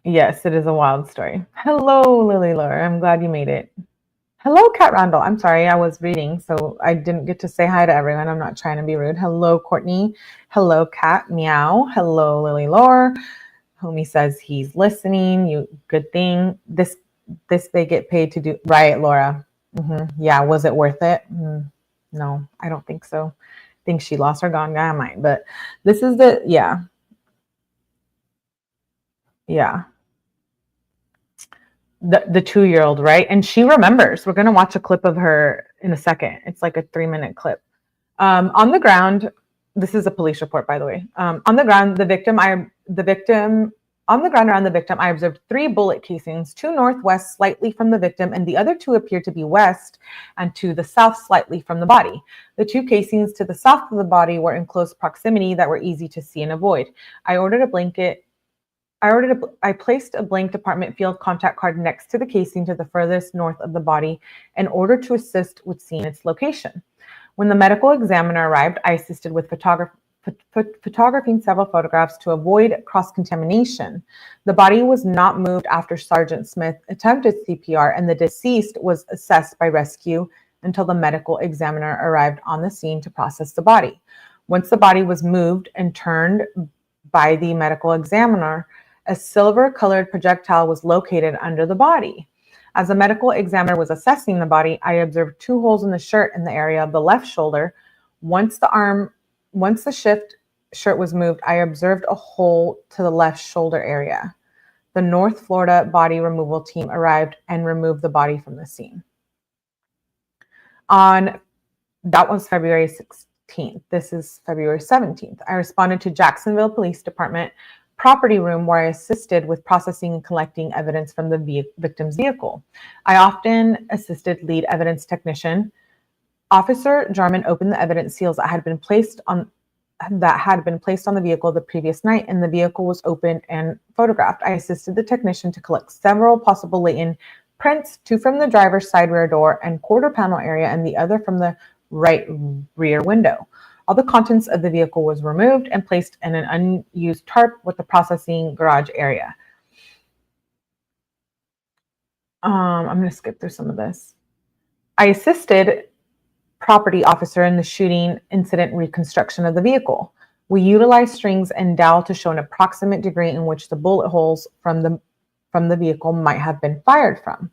Yes, it is a wild story. Hello, Lily Laura. I'm glad you made it. Hello, Kat Randall. I'm sorry, I was reading, so I didn't get to say hi to everyone. I'm not trying to be rude. Hello, Courtney. Hello, Kat. Meow. Hello, Lily Laura. Homie says he's listening. You good thing. This they get paid to do. Right, Laura. Yeah, was it worth it? No, I don't think so. I think she lost her gone guy mind. But this is the, yeah. The 2-year-old, right? And she remembers. We're going to watch a clip of her in a second. It's like a 3-minute clip. On the ground, this is a police report, by the way. On the ground, on the ground around the victim, I observed 3 bullet casings, 2 northwest slightly from the victim, and the other 2 appeared to be west and to the south slightly from the body. The 2 casings to the south of the body were in close proximity that were easy to see and avoid. I placed a blank department field contact card next to the casing to the furthest north of the body in order to assist with seeing its location. When the medical examiner arrived, I assisted with photographing several photographs to avoid cross-contamination. The body was not moved after Sergeant Smith attempted CPR, and the deceased was assessed by rescue until the medical examiner arrived on the scene to process the body. Once the body was moved and turned by the medical examiner, a silver-colored projectile was located under the body. As the medical examiner was assessing the body, I observed 2 holes in the shirt in the area of the left shoulder. Once the shirt was moved, I observed a hole to the left shoulder area. The North Florida body removal team arrived and removed the body from the scene. That was February 16th. 16th. This is February 17th. I responded to Jacksonville Police Department property room where I assisted with processing and collecting evidence from the victim's vehicle. I often assisted lead evidence technician. Officer Jarman opened the evidence seals that had been placed on the vehicle the previous night, and the vehicle was opened and photographed. I assisted the technician to collect several possible latent prints, 2 from the driver's side rear door and quarter panel area, and the other from the right rear window. All the contents of the vehicle was removed and placed in an unused tarp with the processing garage area. I'm going to skip through some of this. I assisted property officer in the shooting incident reconstruction of the vehicle. We utilized strings and dowel to show an approximate degree in which the bullet holes from the vehicle might have been fired from.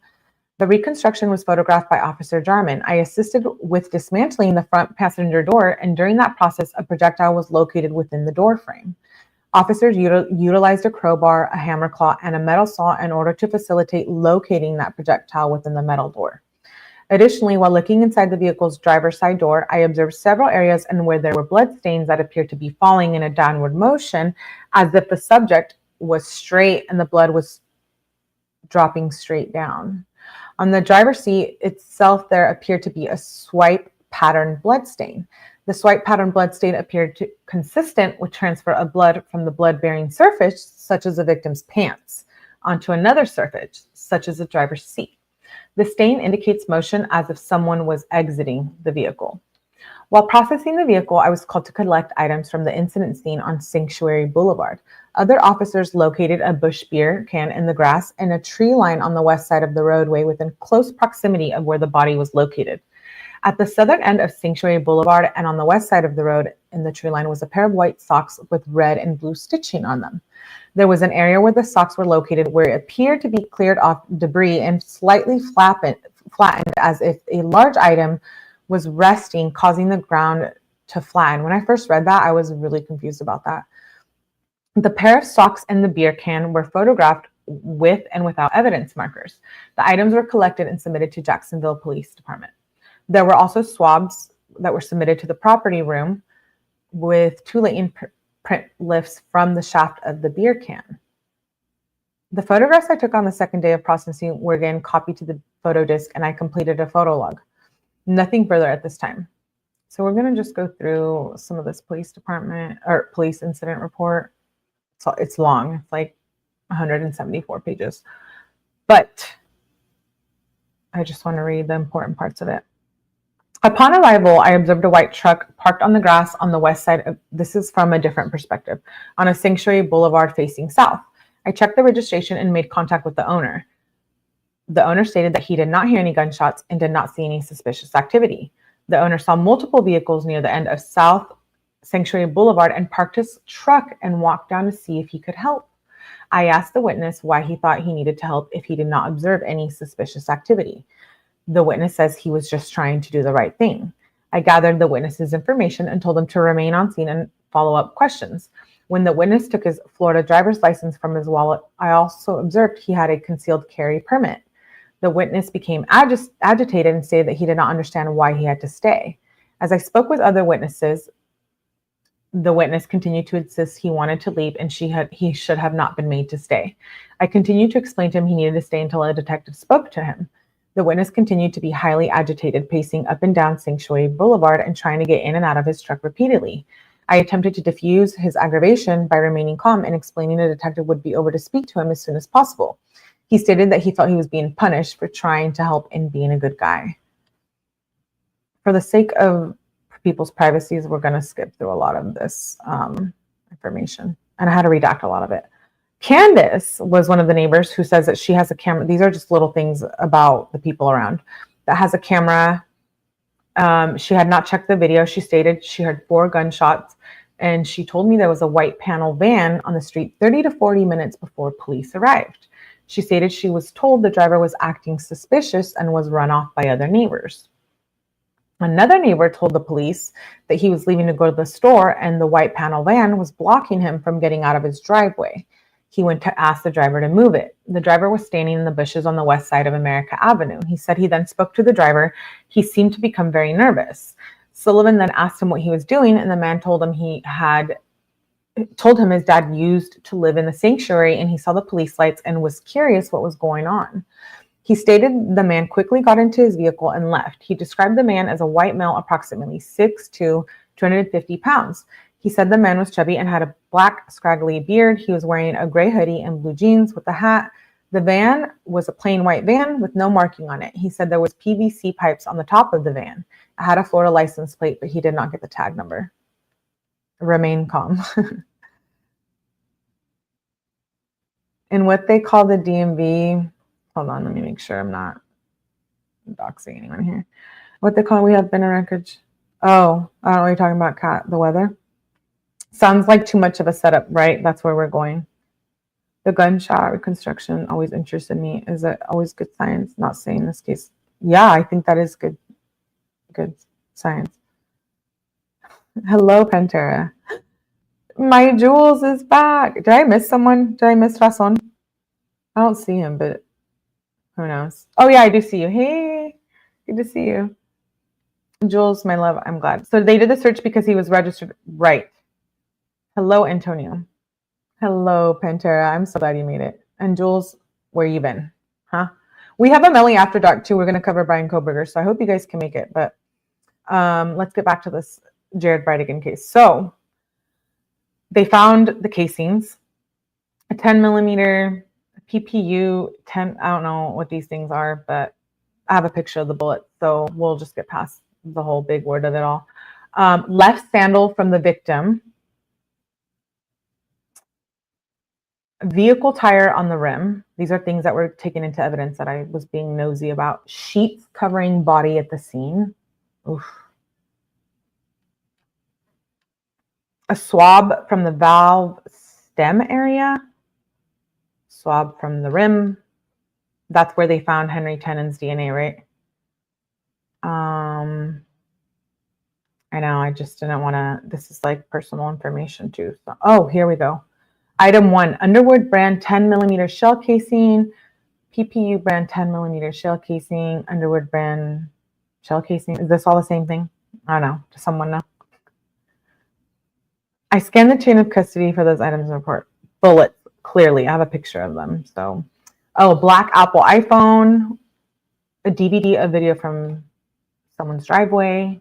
The reconstruction was photographed by Officer Jarman. I assisted with dismantling the front passenger door, and during that process, a projectile was located within the door frame. Officers utilized a crowbar, a hammer claw, and a metal saw in order to facilitate locating that projectile within the metal door. Additionally, while looking inside the vehicle's driver's side door, I observed several areas where there were blood stains that appeared to be falling in a downward motion, as if the subject was straight and the blood was dropping straight down. On the driver's seat itself, there appeared to be a swipe pattern blood stain. The swipe pattern blood stain appeared consistent with transfer of blood from the blood-bearing surface, such as the victim's pants, onto another surface, such as the driver's seat. The stain indicates motion as if someone was exiting the vehicle. While processing the vehicle, I was called to collect items from the incident scene on Sanctuary Boulevard. Other officers located a Busch beer can in the grass and a tree line on the west side of the roadway within close proximity of where the body was located. At the southern end of Sanctuary Boulevard and on the west side of the road in the tree line was a pair of white socks with red and blue stitching on them. There was an area where the socks were located where it appeared to be cleared off debris and slightly flattened as if a large item was resting, causing the ground to flatten. When I first read that, I was really confused about that. The pair of socks and the beer can were photographed with and without evidence markers. The items were collected and submitted to Jacksonville Police Department. There were also swabs that were submitted to the property room with 2 latent print lifts from the shaft of the beer can. The photographs I took on the second day of processing were again copied to the photo disc, and I completed a photo log. Nothing further at this time. So we're going to just go through some of this police incident report. So it's long. It's like 174 pages. But I just want to read the important parts of it. Upon arrival, I observed a white truck parked on the grass on the west side this is from a different perspective, on a Sanctuary Boulevard facing south. I checked the registration and made contact with the owner. The owner stated that he did not hear any gunshots and did not see any suspicious activity. The owner saw multiple vehicles near the end of South Sanctuary Boulevard and parked his truck and walked down to see if he could help. I asked the witness why he thought he needed to help if he did not observe any suspicious activity. The witness says he was just trying to do the right thing. I gathered the witness's information and told him to remain on scene and follow up questions. When the witness took his Florida driver's license from his wallet, I also observed he had a concealed carry permit. The witness became agitated and stated that he did not understand why he had to stay. As I spoke with other witnesses, the witness continued to insist he wanted to leave and he should have not been made to stay. I continued to explain to him he needed to stay until a detective spoke to him. The witness continued to be highly agitated, pacing up and down Sanctuary Boulevard and trying to get in and out of his truck repeatedly. I attempted to diffuse his aggravation by remaining calm and explaining the detective would be over to speak to him as soon as possible. He stated that he felt he was being punished for trying to help and being a good guy. For the sake of people's privacies, we're going to skip through a lot of this information. And I had to redact a lot of it. Candace was one of the neighbors who says that she has a camera. These are just little things about the people around. That has a camera. She had not checked the video. She stated she heard 4 gunshots. And she told me there was a white panel van on the street 30 to 40 minutes before police arrived. She stated she was told the driver was acting suspicious and was run off by other neighbors. Another neighbor told the police that he was leaving to go to the store and the white panel van was blocking him from getting out of his driveway. He went to ask the driver to move it. The driver was standing in the bushes on the west side of America Avenue. He said he then spoke to the driver. He seemed to become very nervous. Sullivan then asked him what he was doing, and the man told him his dad used to live in the sanctuary, and he saw the police lights and was curious what was going on. He stated the man quickly got into his vehicle and left. He described the man as a white male, approximately 6'2", 250 pounds. He said the man was chubby and had a black, scraggly beard. He was wearing a gray hoodie and blue jeans with a hat. The van was a plain white van with no marking on it. He said there was PVC pipes on the top of the van. It had a Florida license plate, but he did not get the tag number. Remain calm. In what they call the DMV, hold on, let me make sure I'm not doxing anyone here. What they call, we have been a wreckage. Oh, I don't know what you're talking about, Kat, the weather. Sounds like too much of a setup, right? That's where we're going. The gunshot reconstruction always interested me. Is it always good science? Not saying this case. Yeah, I think that is good science. Hello, Pantera. My Jules is back. Did I miss someone? Did I miss Razon? I don't see him, but who knows? Oh, yeah, I do see you. Hey, good to see you. Jules, my love, I'm glad. So they did the search because he was registered. Right. Hello, Antonio. Hello, Pantera. I'm so glad you made it. And Jules, where you been? Huh? We have a Melly After Dark, too. We're going to cover Brian Kohberger, so I hope you guys can make it. But let's get back to this Jared Bridegan case. So they found the casings, a 10 millimeter PPU 10. I don't know what these things are, but I have a picture of the bullet, so we'll just get past the whole big word of it all. Left sandal from the victim. Vehicle tire on the rim. These are things that were taken into evidence that I was being nosy about. Sheets covering body at the scene. Oof. A swab from the valve stem area. Swab from the rim. That's where they found Henry Tennant's DNA, right? I know, I just didn't want to, this is like personal information too. So, oh, here we go. Item 1, Underwood brand 10 millimeter shell casing, PPU brand 10 millimeter shell casing, Underwood brand shell casing. Is this all the same thing? I don't know. Does someone know? I scanned the chain of custody for those items in the report. Bullets, clearly. I have a picture of them. So, oh, black Apple iPhone, a DVD, a video from someone's driveway.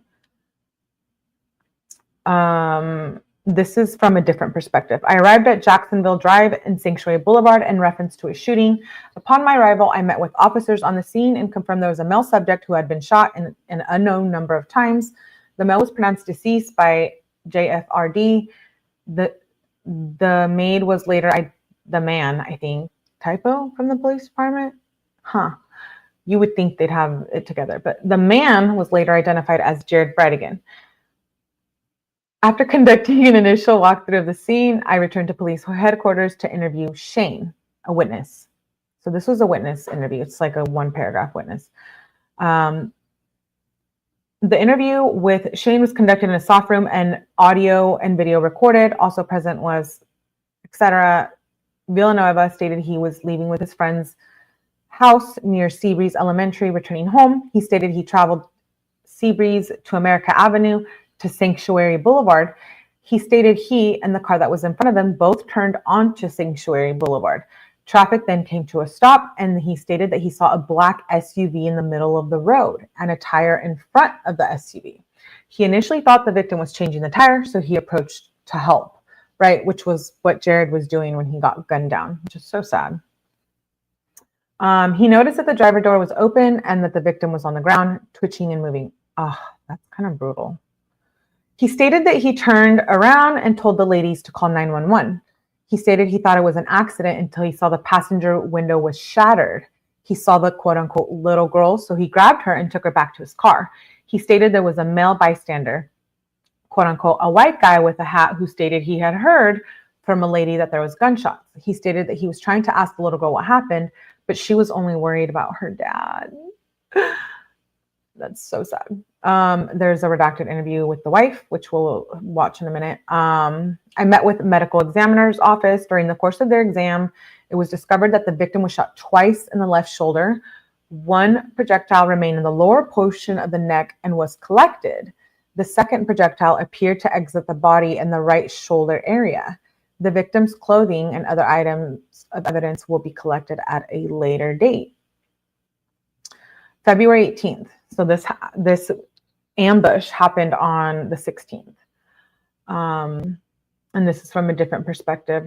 This is from a different perspective. I arrived at Jacksonville Drive and Sanctuary Boulevard in reference to a shooting. Upon my arrival, I met with officers on the scene and confirmed there was a male subject who had been shot an unknown number of times. The male was pronounced deceased by JFRD. The maid was later, the man, I think, typo from the police department? Huh. You would think they'd have it together. But the man was later identified as Jared Bridegan. After conducting an initial walkthrough of the scene, I returned to police headquarters to interview Shane, a witness. So this was a witness interview. It's like a 1-paragraph witness. The interview with Shane was conducted in a soft room and audio and video recorded. Also present was, etc. Villanueva stated he was leaving with his friend's house near Seabreeze Elementary, returning home. He stated he traveled Seabreeze to America Avenue to Sanctuary Boulevard. He stated he and the car that was in front of them both turned onto Sanctuary Boulevard. Traffic then came to a stop, and he stated that he saw a black SUV in the middle of the road and a tire in front of the SUV. He initially thought the victim was changing the tire, so he approached to help, right? Which was what Jared was doing when he got gunned down, which is so sad. He noticed that the driver door was open and that the victim was on the ground, twitching and moving. Ah, that's kind of brutal. He stated that he turned around and told the ladies to call 911. He stated he thought it was an accident until he saw the passenger window was shattered. He saw the quote-unquote little girl, so he grabbed her and took her back to his car. He stated there was a male bystander, quote-unquote, a white guy with a hat, who stated he had heard from a lady that there was gunshots. He stated that he was trying to ask the little girl what happened, but she was only worried about her dad. That's so sad. There's a redacted interview with the wife, which we'll watch in a minute. I met with the medical examiner's office. During the course of their exam, it was discovered that the victim was shot twice in the left shoulder. One projectile remained in the lower portion of the neck and was collected. The second projectile appeared to exit the body in the right shoulder area. The victim's clothing and other items of evidence will be collected at a later date. February 18th. So this ambush happened on the 16th. And this is from a different perspective.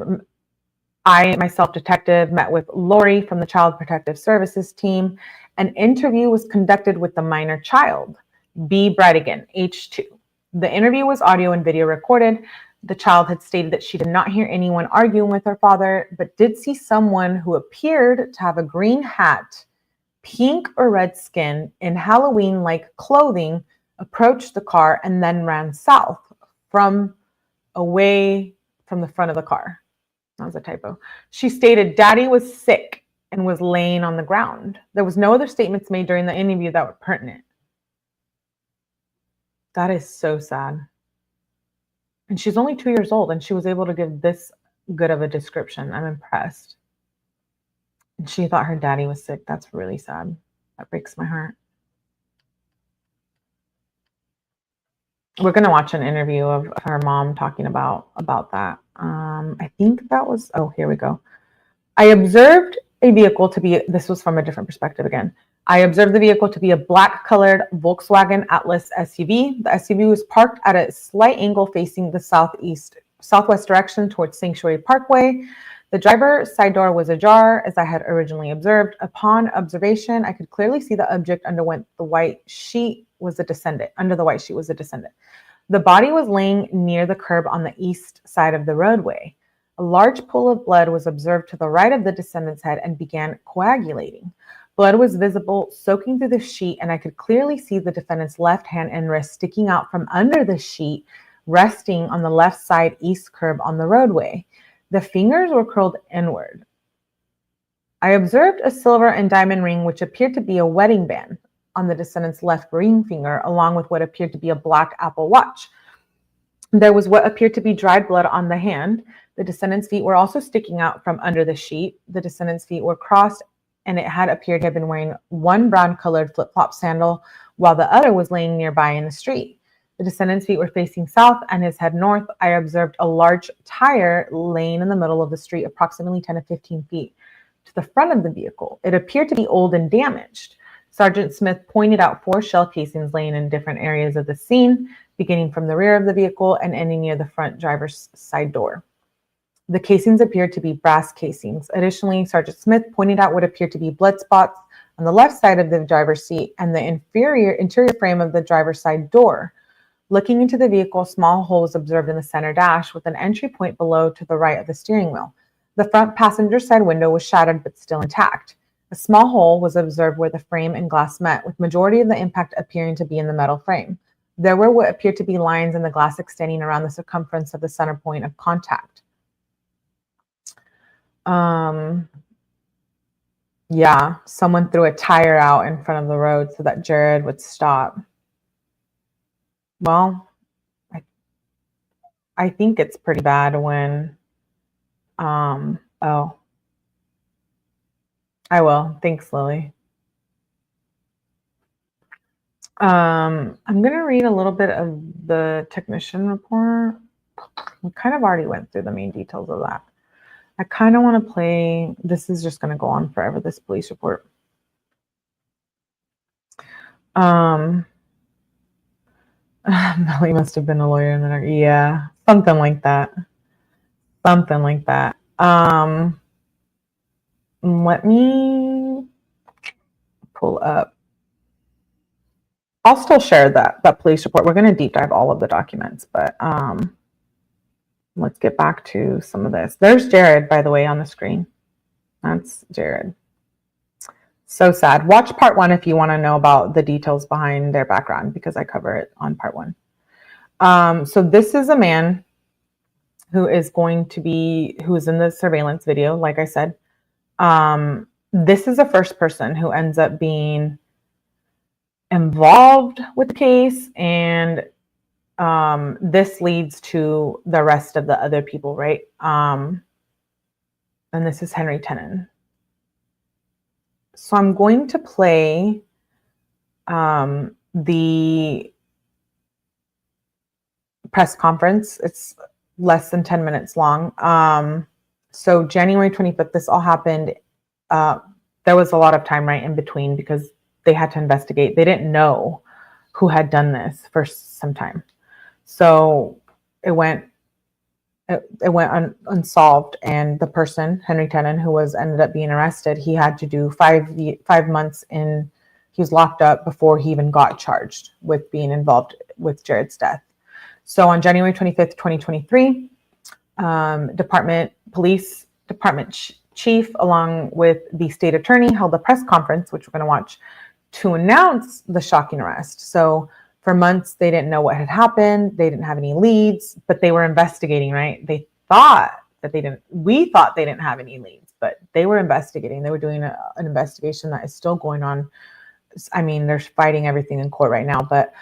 I, myself, detective, met with Lori from the Child Protective Services team. An interview was conducted with the minor child, Bridegan, age 2. The interview was audio and video recorded. The child had stated that she did not hear anyone arguing with her father, but did see someone who appeared to have a green hat, pink or red skin, in Halloween-like clothing, approach the car and then ran south away from the front of the car. That was a typo. She stated Daddy was sick and was laying on the ground. There was no other statements made during the interview that were pertinent. That is so sad. And she's only 2 years old and she was able to give this good of a description. I'm impressed. And she thought her daddy was sick. That's really sad. That breaks my heart. We're going to watch an interview of her mom talking about that. I think that was, oh, here we go. I observed a vehicle to be, this was from a different perspective again. I observed the vehicle to be a black colored Volkswagen Atlas SUV. The SUV was parked at a slight angle facing the southwest direction towards Sanctuary Parkway. The driver's side door was ajar, as I had originally observed. Upon observation, I could clearly see the object under the white sheet was a descendant. The body was laying near the curb on the east side of the roadway. A large pool of blood was observed to the right of the descendant's head and began coagulating. Blood was visible, soaking through the sheet, and I could clearly see the defendant's left hand and wrist sticking out from under the sheet, resting on the left side east curb on the roadway. The fingers were curled inward. I observed a silver and diamond ring, which appeared to be a wedding band, on the descendant's left ring finger, along with what appeared to be a black Apple Watch. There was what appeared to be dried blood on the hand. The descendant's feet were also sticking out from under the sheet. The descendant's feet were crossed, and it had appeared to have been wearing one brown-colored flip-flop sandal, while the other was laying nearby in the street. The descendant's feet were facing south and his head north. I observed a large tire laying in the middle of the street, approximately 10 to 15 feet to the front of the vehicle. It appeared to be old and damaged. Sergeant Smith pointed out 4 shell casings laying in different areas of the scene, beginning from the rear of the vehicle and ending near the front driver's side door. The casings appeared to be brass casings. Additionally, Sergeant Smith pointed out what appeared to be blood spots on the left side of the driver's seat and the interior frame of the driver's side door. Looking into the vehicle, a small hole was observed in the center dash with an entry point below to the right of the steering wheel. The front passenger side window was shattered but still intact. A small hole was observed where the frame and glass met, with majority of the impact appearing to be in the metal frame. There were what appeared to be lines in the glass extending around the circumference of the center point of contact. Yeah, someone threw a tire out in front of the road so that Jared would stop. Well, I think it's pretty bad when, oh, I will. Thanks, Lily. I'm going to read a little bit of the technician report. We kind of already went through the main details of that. I kind of want to play, this is just going to go on forever, this police report. Melly must have been a lawyer in the, yeah, something like that. Something like that. Let me pull up. I'll still share that police report. We're going to deep dive all of the documents, but let's get back to some of this. There's Jared, by the way, on the screen. That's Jared. So sad. Watch part 1 if you want to know about the details behind their background, because I cover it on part 1. So this is a man who is in the surveillance video, like I said. This is the first person who ends up being involved with the case, and this leads to the rest of the other people, right? And this is Henry Tenen. So I'm going to play the press conference. It's less than 10 minutes long. So January 25th, this all happened. There was a lot of time right in between because they had to investigate. They didn't know who had done this for some time. So it went unsolved, and the person, Henry Tenen, who ended up being arrested, he had to do 5 months in. He was locked up before he even got charged with being involved with Jared's death. So on January 25th, 2023, police department chief, along with the state attorney, held a press conference, which we're going to watch, to announce the shocking arrest. So for months, they didn't know what had happened. They didn't have any leads, but they were investigating, right? We thought they didn't have any leads, but they were investigating. They were doing an investigation that is still going on. I mean, they're fighting everything in court right now, but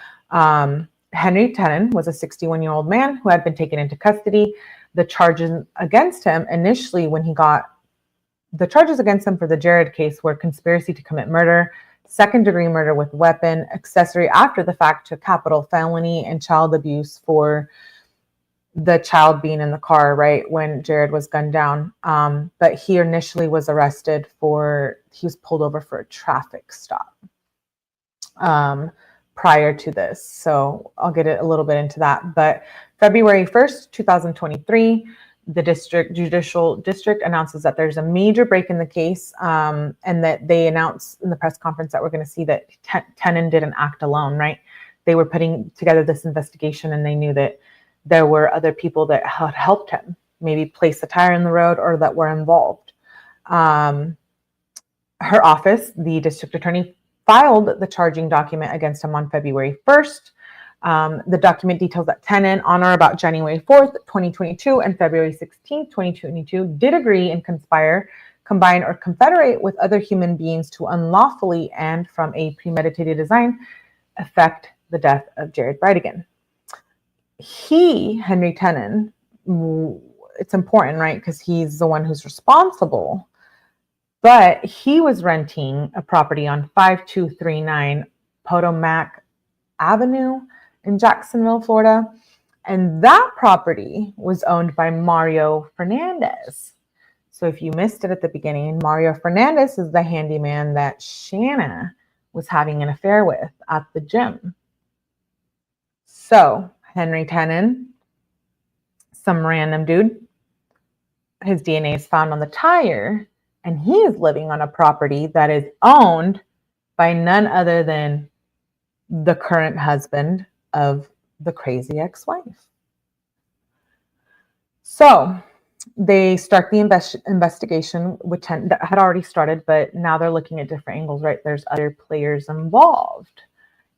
Henry Tenen was a 61-year-old man who had been taken into custody. The charges against him initially, the charges against him for the Jared case were conspiracy to commit murder, second-degree murder with weapon, accessory after the fact to capital felony, and child abuse for the child being in the car, right, when Jared was gunned down. But he initially was arrested he was pulled over for a traffic stop prior to this. So I'll get a little bit into that. But February 1st, 2023, the judicial district announces that there's a major break in the case, and that they announced in the press conference that we're going to see that Tenen didn't act alone, right? They were putting together this investigation, and they knew that there were other people that had helped him, maybe place a tire in the road, or that were involved. Her office, the district attorney, filed the charging document against him on February 1st. The document details that Tenen, on or about January 4th, 2022 and February 16th, 2022, did agree and conspire, combine, or confederate with other human beings to unlawfully and from a premeditated design affect the death of Jared Bridegan. Henry Tenen, it's important, right? Because he's the one who's responsible. But he was renting a property on 5239 Potomac Avenue in Jacksonville, Florida. And that property was owned by Mario Fernandez. So if you missed it at the beginning, Mario Fernandez is the handyman that Shanna was having an affair with at the gym. So Henry Tenen, some random dude, his DNA is found on the tire, and he is living on a property that is owned by none other than the current husband of the crazy ex-wife. So they start the investigation, which had already started, but now they're looking at different angles, right? There's other players involved.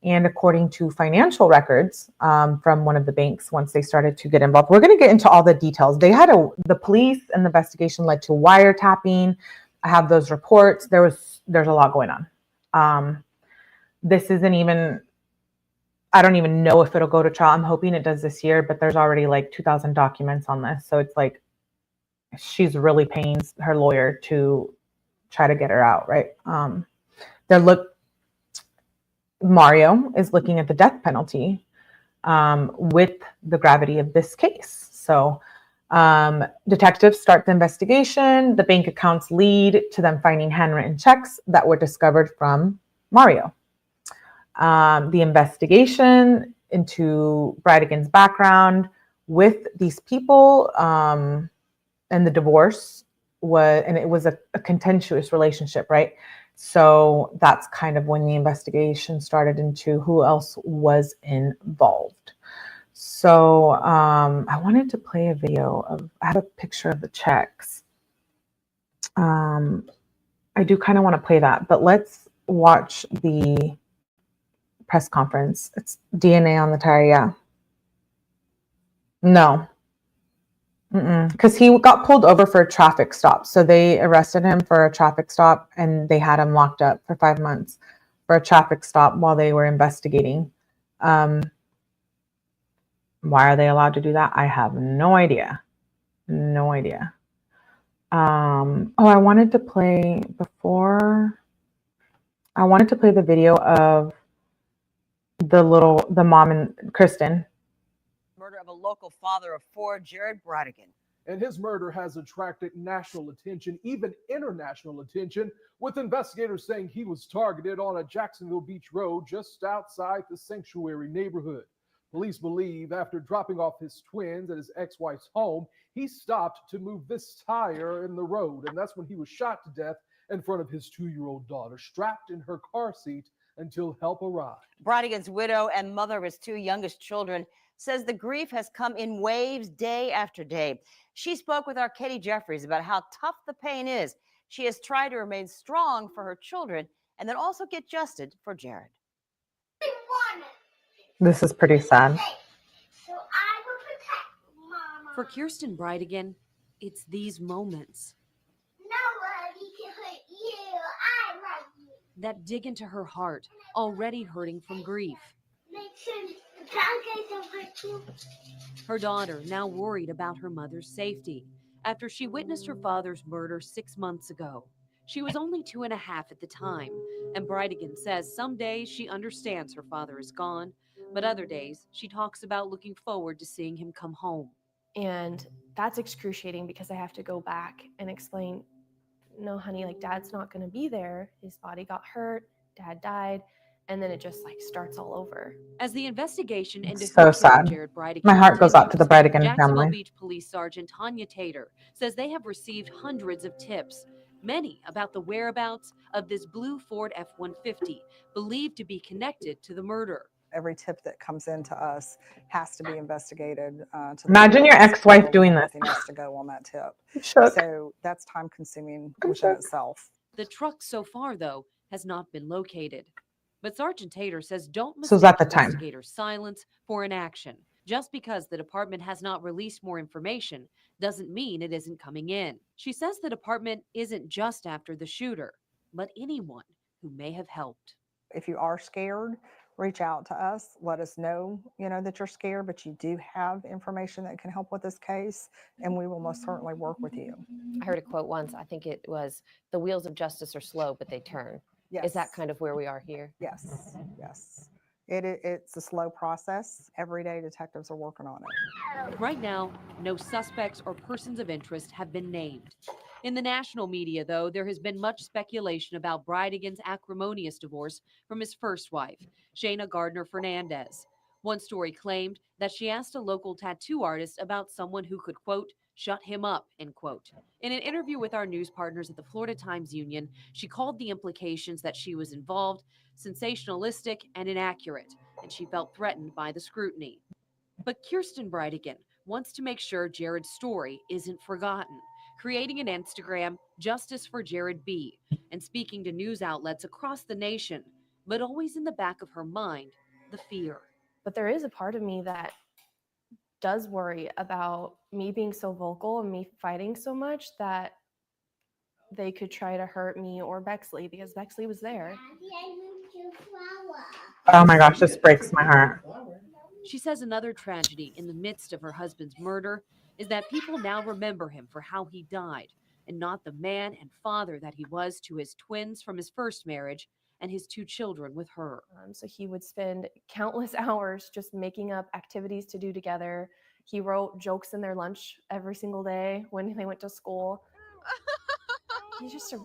And according to financial records from one of the banks, once they started to get involved, we're going to get into all the details. The police and the investigation led to wiretapping. I have those reports. There's a lot going on. This isn't even, I don't even know if it'll go to trial. I'm hoping it does this year, but there's already like 2,000 documents on this. So it's like, she's really paying her lawyer to try to get her out, right? Mario is looking at the death penalty with the gravity of this case. So detectives start the investigation. The bank accounts lead to them finding handwritten checks that were discovered from Mario. The investigation into Bridegan's background with these people and the divorce was a contentious relationship, right? So that's kind of when the investigation started into who else was involved. So I wanted to play a video I have a picture of the checks. I do kind of want to play that, but let's watch the press conference. It's DNA on the tire, yeah. No. Because he got pulled over for a traffic stop. So they arrested him for a traffic stop, and they had him locked up for 5 months for a traffic stop while they were investigating. Why are they allowed to do that? I have no idea. No idea. I wanted to play the video of the mom and Kirsten. Murder of a local father of 4, Jared Bridegan. And his murder has attracted national attention, even international attention, with investigators saying he was targeted on a Jacksonville Beach road just outside the Sanctuary neighborhood. Police believe after dropping off his twins at his ex-wife's home, he stopped to move this tire in the road, and that's when he was shot to death in front of his 2-year-old daughter, strapped in her car seat until help arrived. Bridegan's widow and mother of his 2 youngest children says the grief has come in waves day after day. She spoke with our Katie Jeffries about how tough the pain is. She has tried to remain strong for her children and then also get justice for Jared. This is pretty sad. For Kirsten Bridegan, it's these moments that dig into her heart, already hurting from grief. Her daughter now worried about her mother's safety after she witnessed her father's murder 6 months ago. She was only 2.5 at the time, and Bridegan says some days she understands her father is gone, but other days she talks about looking forward to seeing him come home. And that's excruciating because I have to go back and explain, no, honey, like Dad's not going to be there. His body got hurt. Dad died. And then it just like starts all over. As the investigation into So who killed sad. Jared Bridegan My heart goes out to the continues, Bridegan Jacksonville family. Beach Police Sergeant Tanya Tater says they have received hundreds of tips, many about the whereabouts of this blue Ford F-150, believed to be connected to the murder. Every tip that comes into us has to be investigated. Imagine your ex-wife doing this. Everything has to go on that tip. Shook. So that's time consuming within itself. The truck so far, though, has not been located. But Sergeant Tater says don't So mistake is that the time? investigators' silence for inaction. Just because the department has not released more information doesn't mean it isn't coming in. She says the department isn't just after the shooter, but anyone who may have helped. If you are scared, reach out to us. Let us know, that you're scared, but you do have information that can help with this case, and we will most certainly work with you. I heard a quote once. I think it was, "The wheels of justice are slow, but they turn." Yes. Is that kind of where we are here? Yes, yes. It's a slow process. Every day detectives are working on it. Right now, no suspects or persons of interest have been named. In the national media, though, there has been much speculation about Bridegan's acrimonious divorce from his first wife, Shanna Gardner Fernandez. One story claimed that she asked a local tattoo artist about someone who could, quote, shut him up, end quote. In an interview with our news partners at the Florida Times-Union, she called the implications that she was involved sensationalistic and inaccurate, and she felt threatened by the scrutiny. But Kirsten Bridegan wants to make sure Jared's story isn't forgotten, creating an Instagram, Justice for Jared B, and speaking to news outlets across the nation, but always in the back of her mind, the fear. But there is a part of me that does worry about me being so vocal and me fighting so much that they could try to hurt me or 𝗏𝗃, because 𝗏𝗃 was there. Oh my gosh, this breaks my heart. She says another tragedy in the midst of her husband's murder is that people now remember him for how he died and not the man and father that he was to his twins from his first marriage and his 2 children with her. So he would spend countless hours just making up activities to do together. He wrote jokes in their lunch every single day when they went to school. He's just a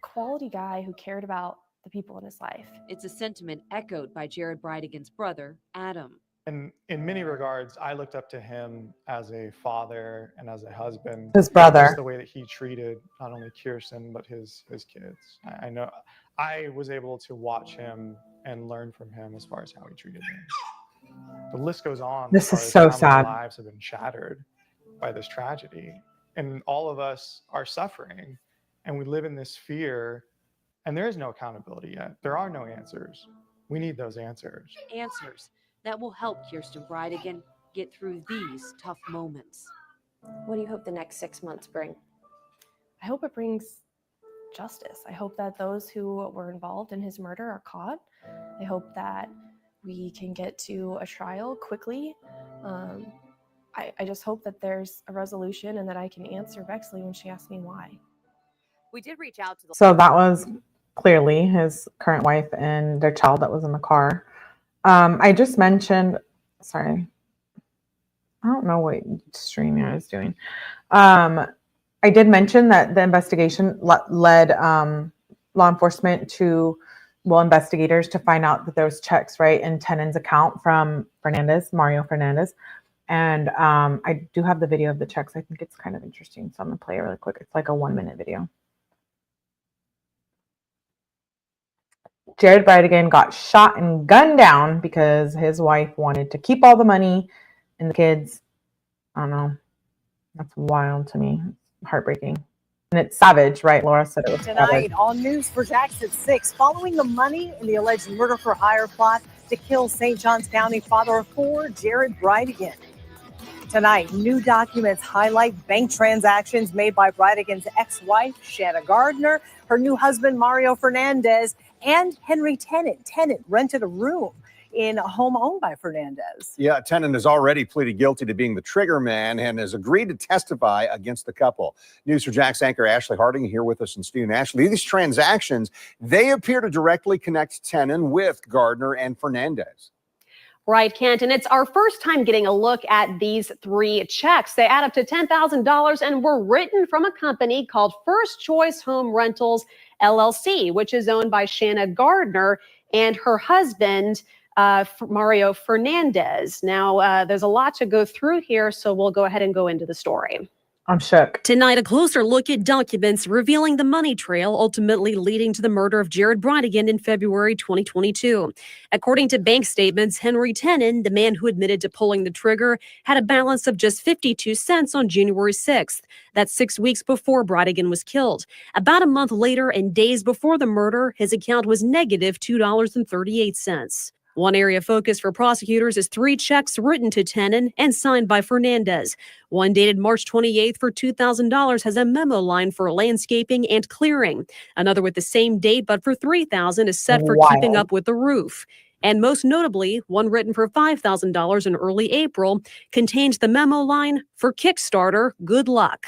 quality guy who cared about the people in his life. It's a sentiment echoed by Jared Bridegan's brother, Adam. And in many regards, I looked up to him as a father and as a husband. His brother. Just the way that he treated not only Kirsten, but his kids. I know I was able to watch him and learn from him as far as how he treated them. The list goes on. This as is far so as how sad. many lives have been shattered by this tragedy. And all of us are suffering, and we live in this fear, and there is no accountability yet. There are no answers. We need those answers. Answers that will help Kirsten Bridegan get through these tough moments. What do you hope the next 6 months bring? I hope it brings justice. I hope that those who were involved in his murder are caught. I hope that we can get to a trial quickly. I just hope that there's a resolution and that I can answer 𝗏𝗃 when she asks me why. We did reach out to the So that was clearly his current wife and their child that was in the car. I just mentioned, sorry. I don't know what StreamYard is doing. I did mention that the investigation led law enforcement to, well, investigators to find out that there was checks, right, in 𝐻𝐻𝐿's account from Mario Fernandez. And I do have the video of the checks. I think it's kind of interesting. So I'm going to play it really quick. It's like a 1-minute video. Jared Bridegan got shot and gunned down because his wife wanted to keep all the money and the kids. I don't know. That's wild to me. Heartbreaking. And it's savage, right? Laura said it was Tonight, savage. on News for Jax at 6, following the money in the alleged murder for hire plot to kill St. Johns County father of 4, Jared Bridegan. Tonight, new documents highlight bank transactions made by Bridegan's ex-wife, Shanna Gardner, her new husband, Mario Fernandez, and Henry Tennant. Tennant rented a room in a home owned by Fernandez. Yeah, Tennant has already pleaded guilty to being the trigger man and has agreed to testify against the couple. News for Jax anchor Ashley Harding here with us in studio. Ashley, these transactions, they appear to directly connect Tennant with Gardner and Fernandez. Right, Kent, and it's our first time getting a look at these 3 checks. They add up to $10,000 and were written from a company called First Choice Home Rentals, LLC, which is owned by Shanna Gardner and her husband, Mario Fernandez. Now, there's a lot to go through here, so we'll go ahead and go into the story. I'm shook. Tonight, a closer look at documents revealing the money trail ultimately leading to the murder of Jared Bridegan in February 2022. According to bank statements, Henry Tennant, the man who admitted to pulling the trigger, had a balance of just 52 cents on January 6th. That's 6 weeks before Bridegan was killed. About a month later and days before the murder, his account was negative $2.38. One area of focus for prosecutors is 3 checks written to Tennant and signed by Fernandez. One dated March 28th for $2,000 has a memo line for landscaping and clearing. Another with the same date but for $3,000 is set for keeping up with the roof. And most notably, one written for $5,000 in early April contains the memo line for Kickstarter, good luck.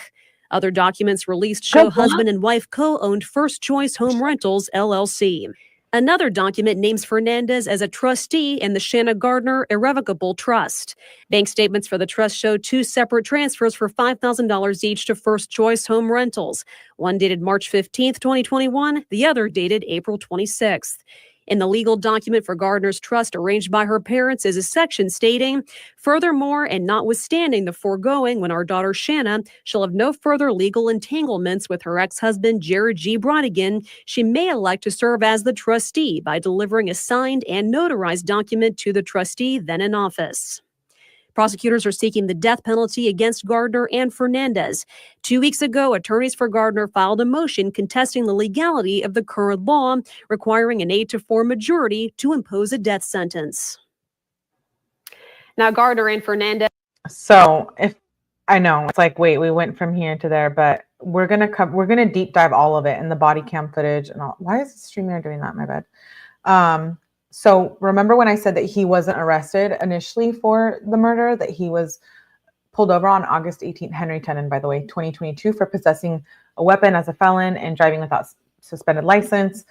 Other documents released show husband and wife co-owned First Choice Home Rentals, LLC. Another document names Fernandez as a trustee in the Shanna Gardner Irrevocable Trust. Bank statements for the trust show 2 separate transfers for $5,000 each to First Choice Home Rentals. One dated March 15th, 2021, the other dated April 26th. In the legal document for Gardner's trust arranged by her parents is a section stating, furthermore, and notwithstanding the foregoing, when our daughter Shanna shall have no further legal entanglements with her ex-husband Jared G. Bridegan, she may elect to serve as the trustee by delivering a signed and notarized document to the trustee then in office. Prosecutors are seeking the death penalty against Gardner and Fernandez. 2 weeks ago, attorneys for Gardner filed a motion contesting the legality of the current law, requiring an 8-4 majority to impose a death sentence. Now, Gardner and Fernandez. So if I know it's like, wait, we went from here to there, but we're gonna deep dive all of it in the body cam footage and all. Why is the StreamYard doing that? My bad. So remember when I said that he wasn't arrested initially for the murder, that he was pulled over on August 18th, Henry Tennant, by the way, 2022, for possessing a weapon as a felon and driving without suspended license.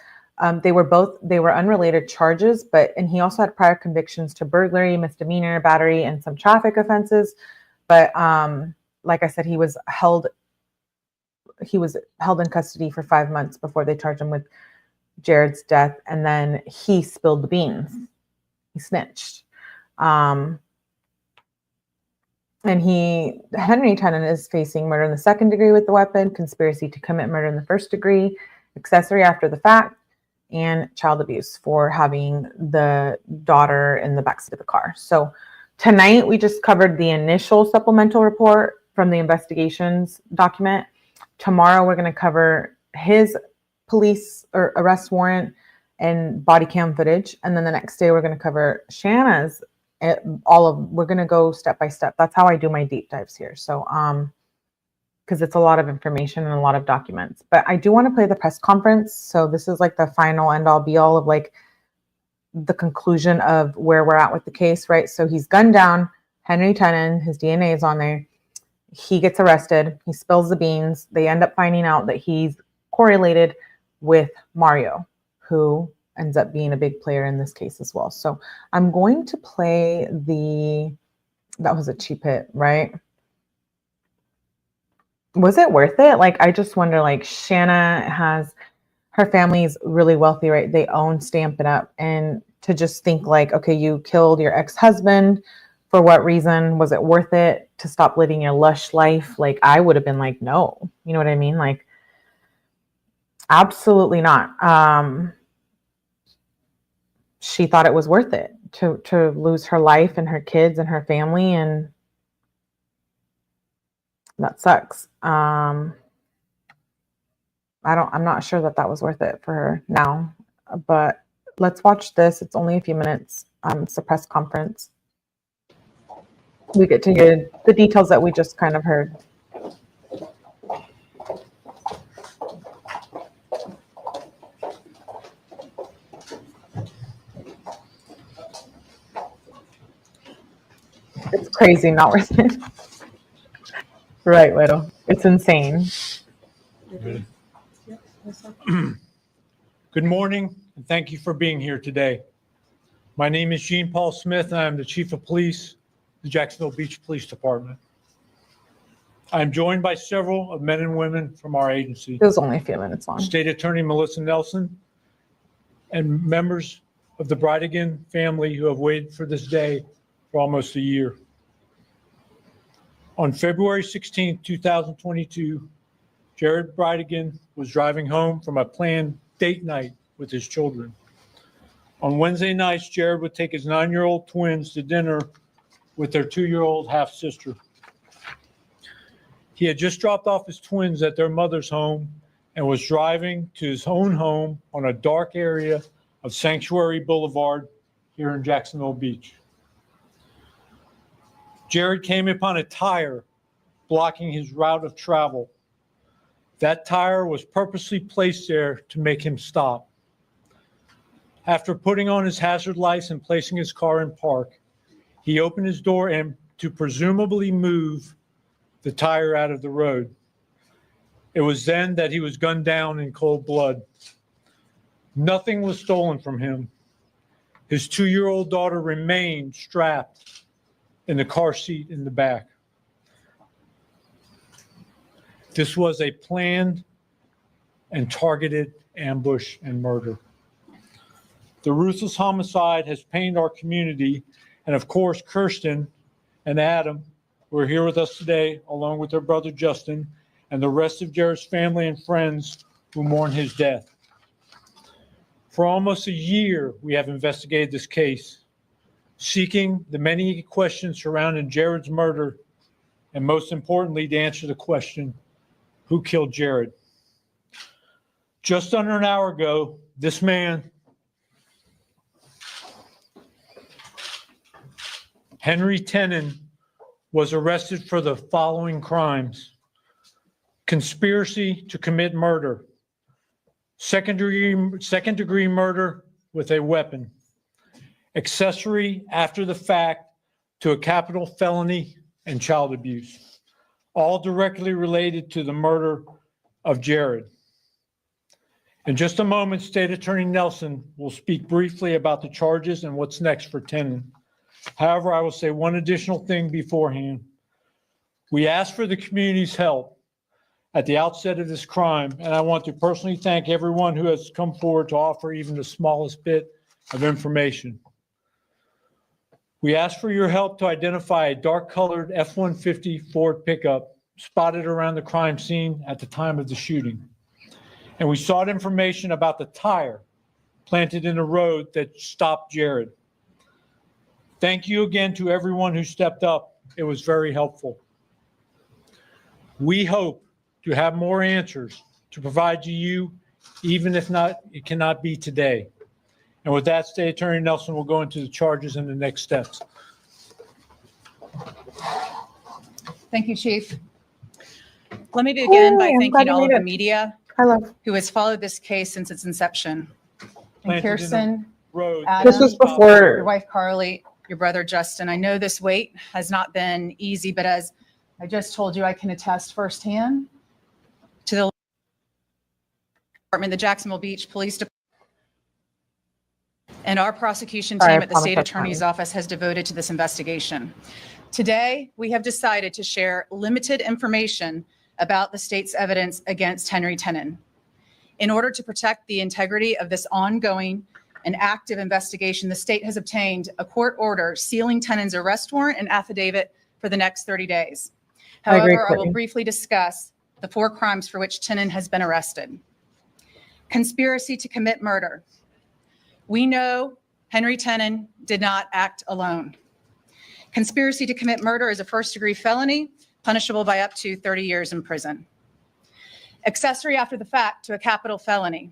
They were unrelated charges, and he also had prior convictions to burglary, misdemeanor, battery, and some traffic offenses. But like I said, he was held in custody for 5 months before they charged him with Jared's death, and then he spilled the beans. He snitched. And Henry Tennant is facing murder in the 2nd degree with the weapon, conspiracy to commit murder in the 1st degree, accessory after the fact, and child abuse for having the daughter in the backseat of the car. So tonight we just covered the initial supplemental report from the investigations document. Tomorrow we're going to cover his police or arrest warrant and body cam footage, and then the next day we're going to cover Shanna's. We're going to go step by step. That's how I do my deep dives here. So because it's a lot of information and a lot of documents, but I do want to play the press conference. So this is like the final end all be all of like the conclusion of where we're at with the case, right? So he's gunned down. Henry Tennant, his DNA is on there. He gets arrested. He spills the beans. They end up finding out that he's correlated with Mario, who ends up being a big player in this case as well. So I'm going to play the that was a cheap hit, right? Was it worth it? Like, I just wonder, like, Shanna has, her family's really wealthy, right? They own Stamp It Up. And to just think like, okay, you killed your ex-husband. For what reason? Was it worth it to stop living your lush life? Like, I would have been like, no. You know what I mean? Like, absolutely not. She thought it was worth it to lose her life and her kids and her family, and that sucks. I'm not sure that was worth it for her now, but let's watch this. It's only a few minutes. It's a press conference. We get to hear the details that we just kind of heard. It's crazy, not worth it. Right, Widow. It's insane. Good morning, and thank you for being here today. My name is Gene Paul Smith, and I am the Chief of Police, the Jacksonville Beach Police Department. I'm joined by several of men and women from our agency. It was only a few minutes long. State Attorney Melissa Nelson, and members of the Bridegan family who have waited for this day for almost a year. On February 16, 2022, Jared Bridegan was driving home from a planned date night with his children. On Wednesday nights, Jared would take his 9-year-old twins to dinner with their 2-year-old half-sister. He had just dropped off his twins at their mother's home and was driving to his own home on a dark area of Sanctuary Boulevard here in Jacksonville Beach. Jared came upon a tire blocking his route of travel. That tire was purposely placed there to make him stop. After putting on his hazard lights and placing his car in park, he opened his door and to presumably move the tire out of the road. It was then that he was gunned down in cold blood. Nothing was stolen from him. His 2-year-old daughter remained strapped in the car seat in the back. This was a planned and targeted ambush and murder. The ruthless homicide has pained our community, and of course, Kirsten and Adam, who are here with us today, along with their brother Justin, and the rest of Jared's family and friends who mourn his death. For almost a year, we have investigated this case, seeking the many questions surrounding Jared's murder, and most importantly, to answer the question, who killed Jared? Just under an hour ago, this man, Henry Tenon, was arrested for the following crimes: conspiracy to commit murder, second degree murder with a weapon, accessory after the fact to a capital felony, and child abuse, all directly related to the murder of Jared. In just a moment, State Attorney Nelson will speak briefly about the charges and what's next for Tenon. However, I will say one additional thing beforehand. We asked for the community's help at the outset of this crime, and I want to personally thank everyone who has come forward to offer even the smallest bit of information. We asked for your help to identify a dark-colored F-150 Ford pickup spotted around the crime scene at the time of the shooting. And we sought information about the tire planted in the road that stopped Jared. Thank you again to everyone who stepped up. It was very helpful. We hope to have more answers to provide to you, even if not, it cannot be today. And with that, State Attorney Nelson will go into the charges and the next steps. Thank you, Chief. Let me begin by thanking all of the media who has followed this case since its inception. And Kirsten, Adam, this was before your wife Carly, your brother Justin. I know this wait has not been easy, but as I just told you, I can attest firsthand to the department, the Jacksonville Beach Police Department, and our prosecution team at the State Attorney's Office has devoted to this investigation. Today, we have decided to share limited information about the state's evidence against Henry Tenon. In order to protect the integrity of this ongoing and active investigation, the state has obtained a court order sealing Tenon's arrest warrant and affidavit for the next 30 days. I agree, However, I will Courtney. briefly discuss the 4 crimes for which Tenon has been arrested. Conspiracy to commit murder. We know Henry Tenon did not act alone. Conspiracy to commit murder is a first-degree felony, punishable by up to 30 years in prison. Accessory after the fact to a capital felony.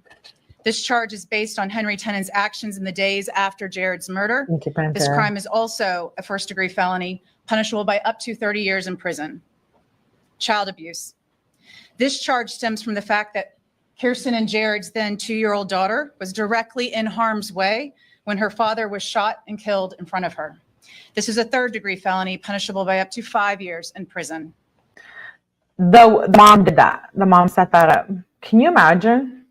This charge is based on Henry Tenon's actions in the days after Jared's murder. Thank you, This Pantera. crime is also a first-degree felony, punishable by up to 30 years in prison. Child abuse. This charge stems from the fact that Kirsten and Jared's then 2-year-old daughter was directly in harm's way when her father was shot and killed in front of her. This is a 3rd-degree felony, punishable by up to 5 years in prison. The mom did that. The mom set that up. Can you imagine?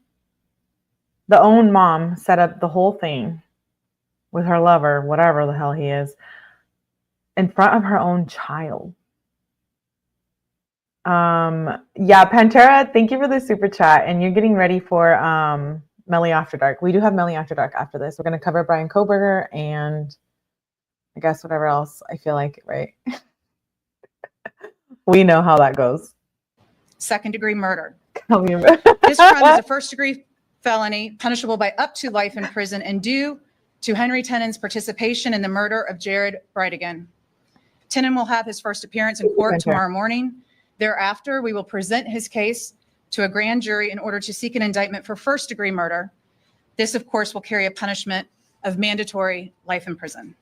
The own mom set up the whole thing with her lover, whatever the hell he is, in front of her own child. Yeah, Pantera, thank you for the super chat. And you're getting ready for Melly After Dark. We do have Melly After Dark after this. We're going to cover Brian Koberger and I guess whatever else I feel like, right? We know how that goes. 2nd-degree murder. Tell me This crime is a first-degree felony, punishable by up to life in prison, and due to Henry Tenon's participation in the murder of Jared Bridegan. Tenon will have his first appearance in court tomorrow morning. Thereafter, we will present his case to a grand jury in order to seek an indictment for first-degree murder. This, of course, will carry a punishment of mandatory life in prison.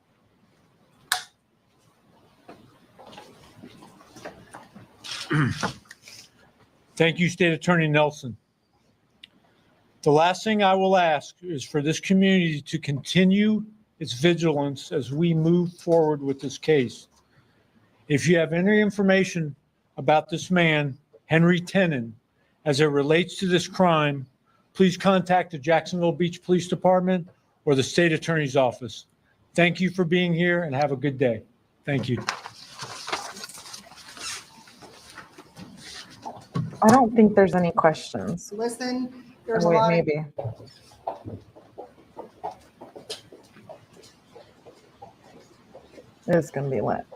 Thank you, State Attorney Nelson. The last thing I will ask is for this community to continue its vigilance as we move forward with this case. If you have any information about this man, Henry Tenon, as it relates to this crime, please contact the Jacksonville Beach Police Department or the State Attorney's Office. Thank you for being here and have a good day. Thank you. I don't think there's any questions. Listen, there's Oh, a wait, lot maybe. It's going to be lit.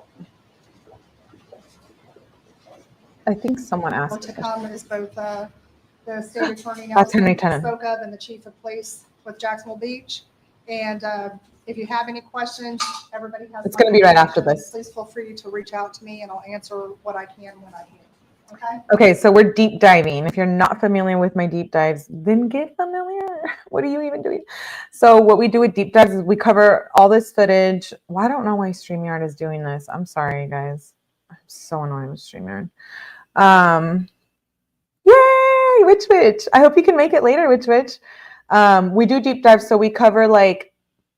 I think someone more asked. to come as both the state attorney That's Henry Nelson Tenon. spoke of and the chief of police with Jacksonville Beach. And if you have any questions, everybody has. It's my gonna be right after information. this. Please feel free to reach out to me and I'll answer what I can when I can. Okay? Okay, so we're deep diving. If you're not familiar with my deep dives, then get familiar. What are you even doing? So what we do with deep dives is we cover all this footage. Well, I don't know why StreamYard is doing this. I'm sorry, guys. I'm so annoyed with StreamYard. Yay, Witch. I hope you can make it later, Witch. We do deep dives, so we cover like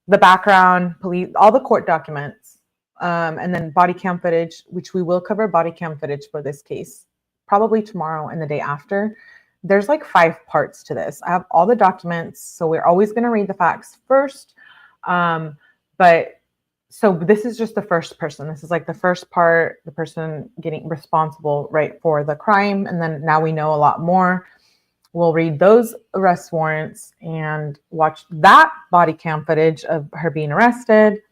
the background, police, all the court documents, and then body cam footage, which we will cover body cam footage for this case, probably tomorrow and the day after. There's like 5 parts to this. I have all the documents, so we're always going to read the facts first. So this is just the first person. This is like the first part, the person getting responsible, right, for the crime. And then now we know a lot more. We'll read those arrest warrants and watch that body cam footage of her being arrested.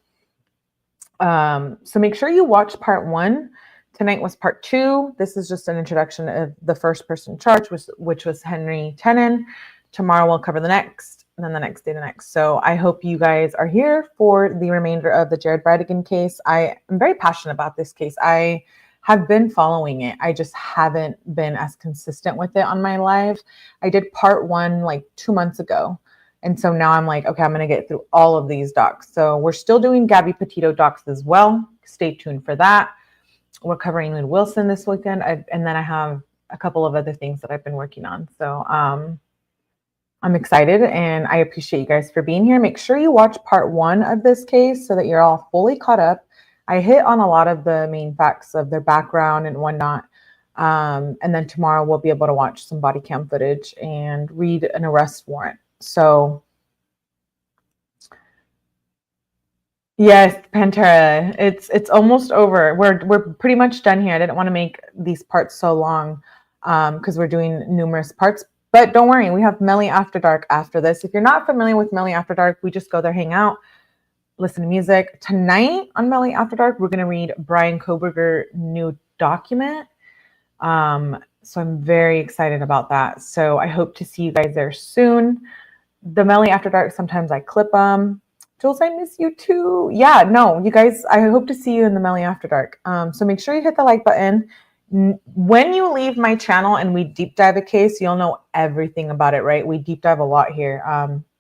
So make sure you watch part 1. Tonight was part 2. This is just an introduction of the first person charged, which was Henry Tenon. Tomorrow we'll cover the next, and then the next day the next. So I hope you guys are here for the remainder of the Jared Bridegan case. I am very passionate about this case. I have been following it. I just haven't been as consistent with it on my live. I did part 1 like 2 months ago. And so now I'm like, okay, I'm going to get through all of these docs. So we're still doing Gabby Petito docs as well. Stay tuned for that. We're covering Lynn Wilson this weekend. And then I have a couple of other things that I've been working on. So I'm excited and I appreciate you guys for being here. Make sure you watch part 1 of this case so that you're all fully caught up. I hit on a lot of the main facts of their background and whatnot. And then tomorrow we'll be able to watch some body cam footage and read an arrest warrant. So Yes, Pantera. It's almost over. We're pretty much done here. I didn't want to make these parts so long because we're doing numerous parts. But don't worry, we have 𝗏𝐿𝐼E After Dark after this. If you're not familiar with 𝗏𝐿𝐼E After Dark, we just go there, hang out, listen to music. Tonight on 𝗏𝐿𝐼E After Dark, we're going to read Bryan Kohberger's new document. So I'm very excited about that. So I hope to see you guys there soon. The 𝗏𝐿𝐼E After Dark, sometimes I clip them. Jules, I miss you too. Yeah, no, you guys, I hope to see you in the 𝗏𝐿𝐼E After Dark. So make sure you hit the like button. When you leave my channel and we deep dive a case, you'll know everything about it, right? We deep dive a lot here.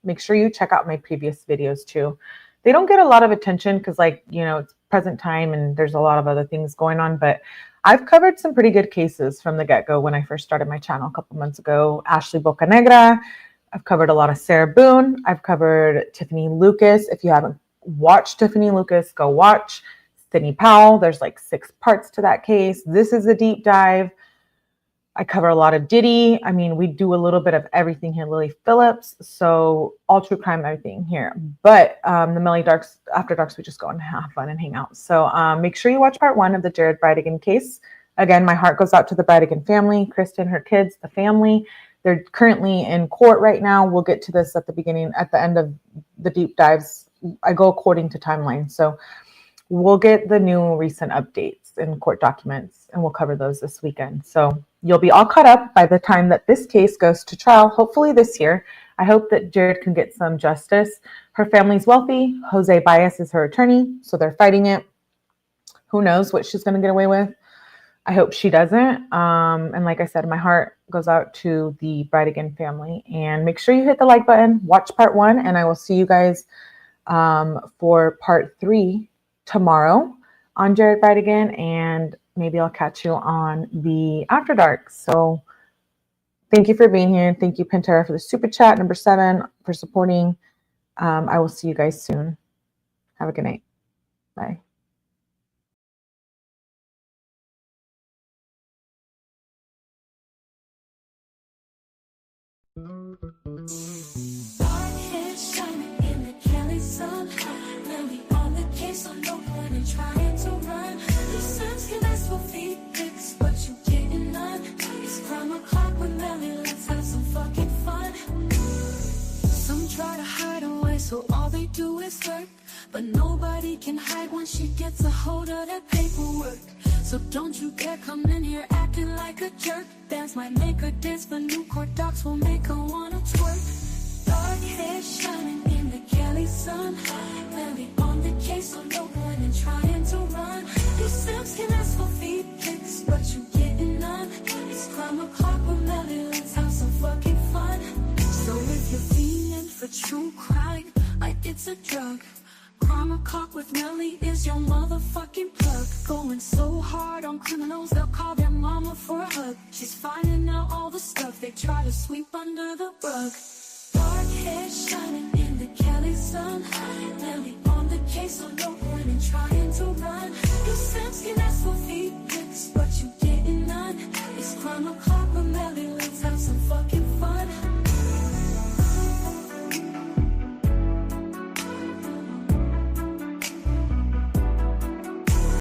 Make sure you check out my previous videos too. They don't get a lot of attention because, like, you know, it's present time and there's a lot of other things going on, but I've covered some pretty good cases from the get-go when I first started my channel a couple months ago. Ashley Bocanegra. I've covered a lot of Sarah Boone. I've covered Tiffany Lucas. If you haven't watched Tiffany Lucas, go watch. Sidney Powell. There's like 6 parts to that case. This is a deep dive. I cover a lot of Diddy. I mean, we do a little bit of everything here. Lily Phillips. So all true crime, everything here. But the 𝗏𝐿𝐼E After Darks, we just go and have fun and hang out. So make sure you watch part 1 of the Jared Bridegan case. Again, my heart goes out to the Bridegan family, Kristen, her kids, the family. They're currently in court right now. We'll get to this at the end of the deep dives. I go according to timeline. So we'll get the new recent updates in court documents and we'll cover those this weekend. So you'll be all caught up by the time that this case goes to trial, hopefully this year. I hope that Jared can get some justice. Her family's wealthy. 𝗍𝐵𝗍 is her attorney, so they're fighting it. Who knows what she's going to get away with? I hope she doesn't. And like I said, my heart goes out to the Bridegan family. And make sure you hit the like button, watch part 1, and I will see you guys for part 3 tomorrow on Jared Bridegan, and maybe I'll catch you on the After Dark. So thank you for being here. Thank you, Pantera, for the super chat, number 7, for supporting. I will see you guys soon. Have a good night. Bye. Dark hair shining in the Cali sun. Really on the case, so no point in trying to run. The sun's can ask for feedbacks, but you getting none. It's crime o'clock with 𝗏𝐿𝐼E, let's have some fucking fun. Some try to hide away, so all they do is hurt. But nobody can hide once she gets a hold of that paperwork. So don't you dare come in here acting like a jerk. Dance might make her dance, but new court docs will make her wanna twerk. Dark hair shining in the Cali sun. 𝗏𝐿𝐼E on the case, so no point in trying to run. These Sims can ask for feedbacks, but you getting none. It's crime o'clock with 𝗏𝐿𝐼E, let's have some fucking fun. So if you're feeling for true crime, like it's a drug, crime o'clock with 𝗏𝐿𝐼E is your motherfucking plug. Going so hard on criminals, they'll call their mama for a hug. She's finding out all the stuff they try to sweep under the rug. Dark hair shining in the Cali sun. 𝗏𝐿𝐼E on the case, so no point in trying to run. You Sims can ask for feedbacks, but you getting none. It's crime o'clock with 𝗏𝐿𝐼E, let's have some fucking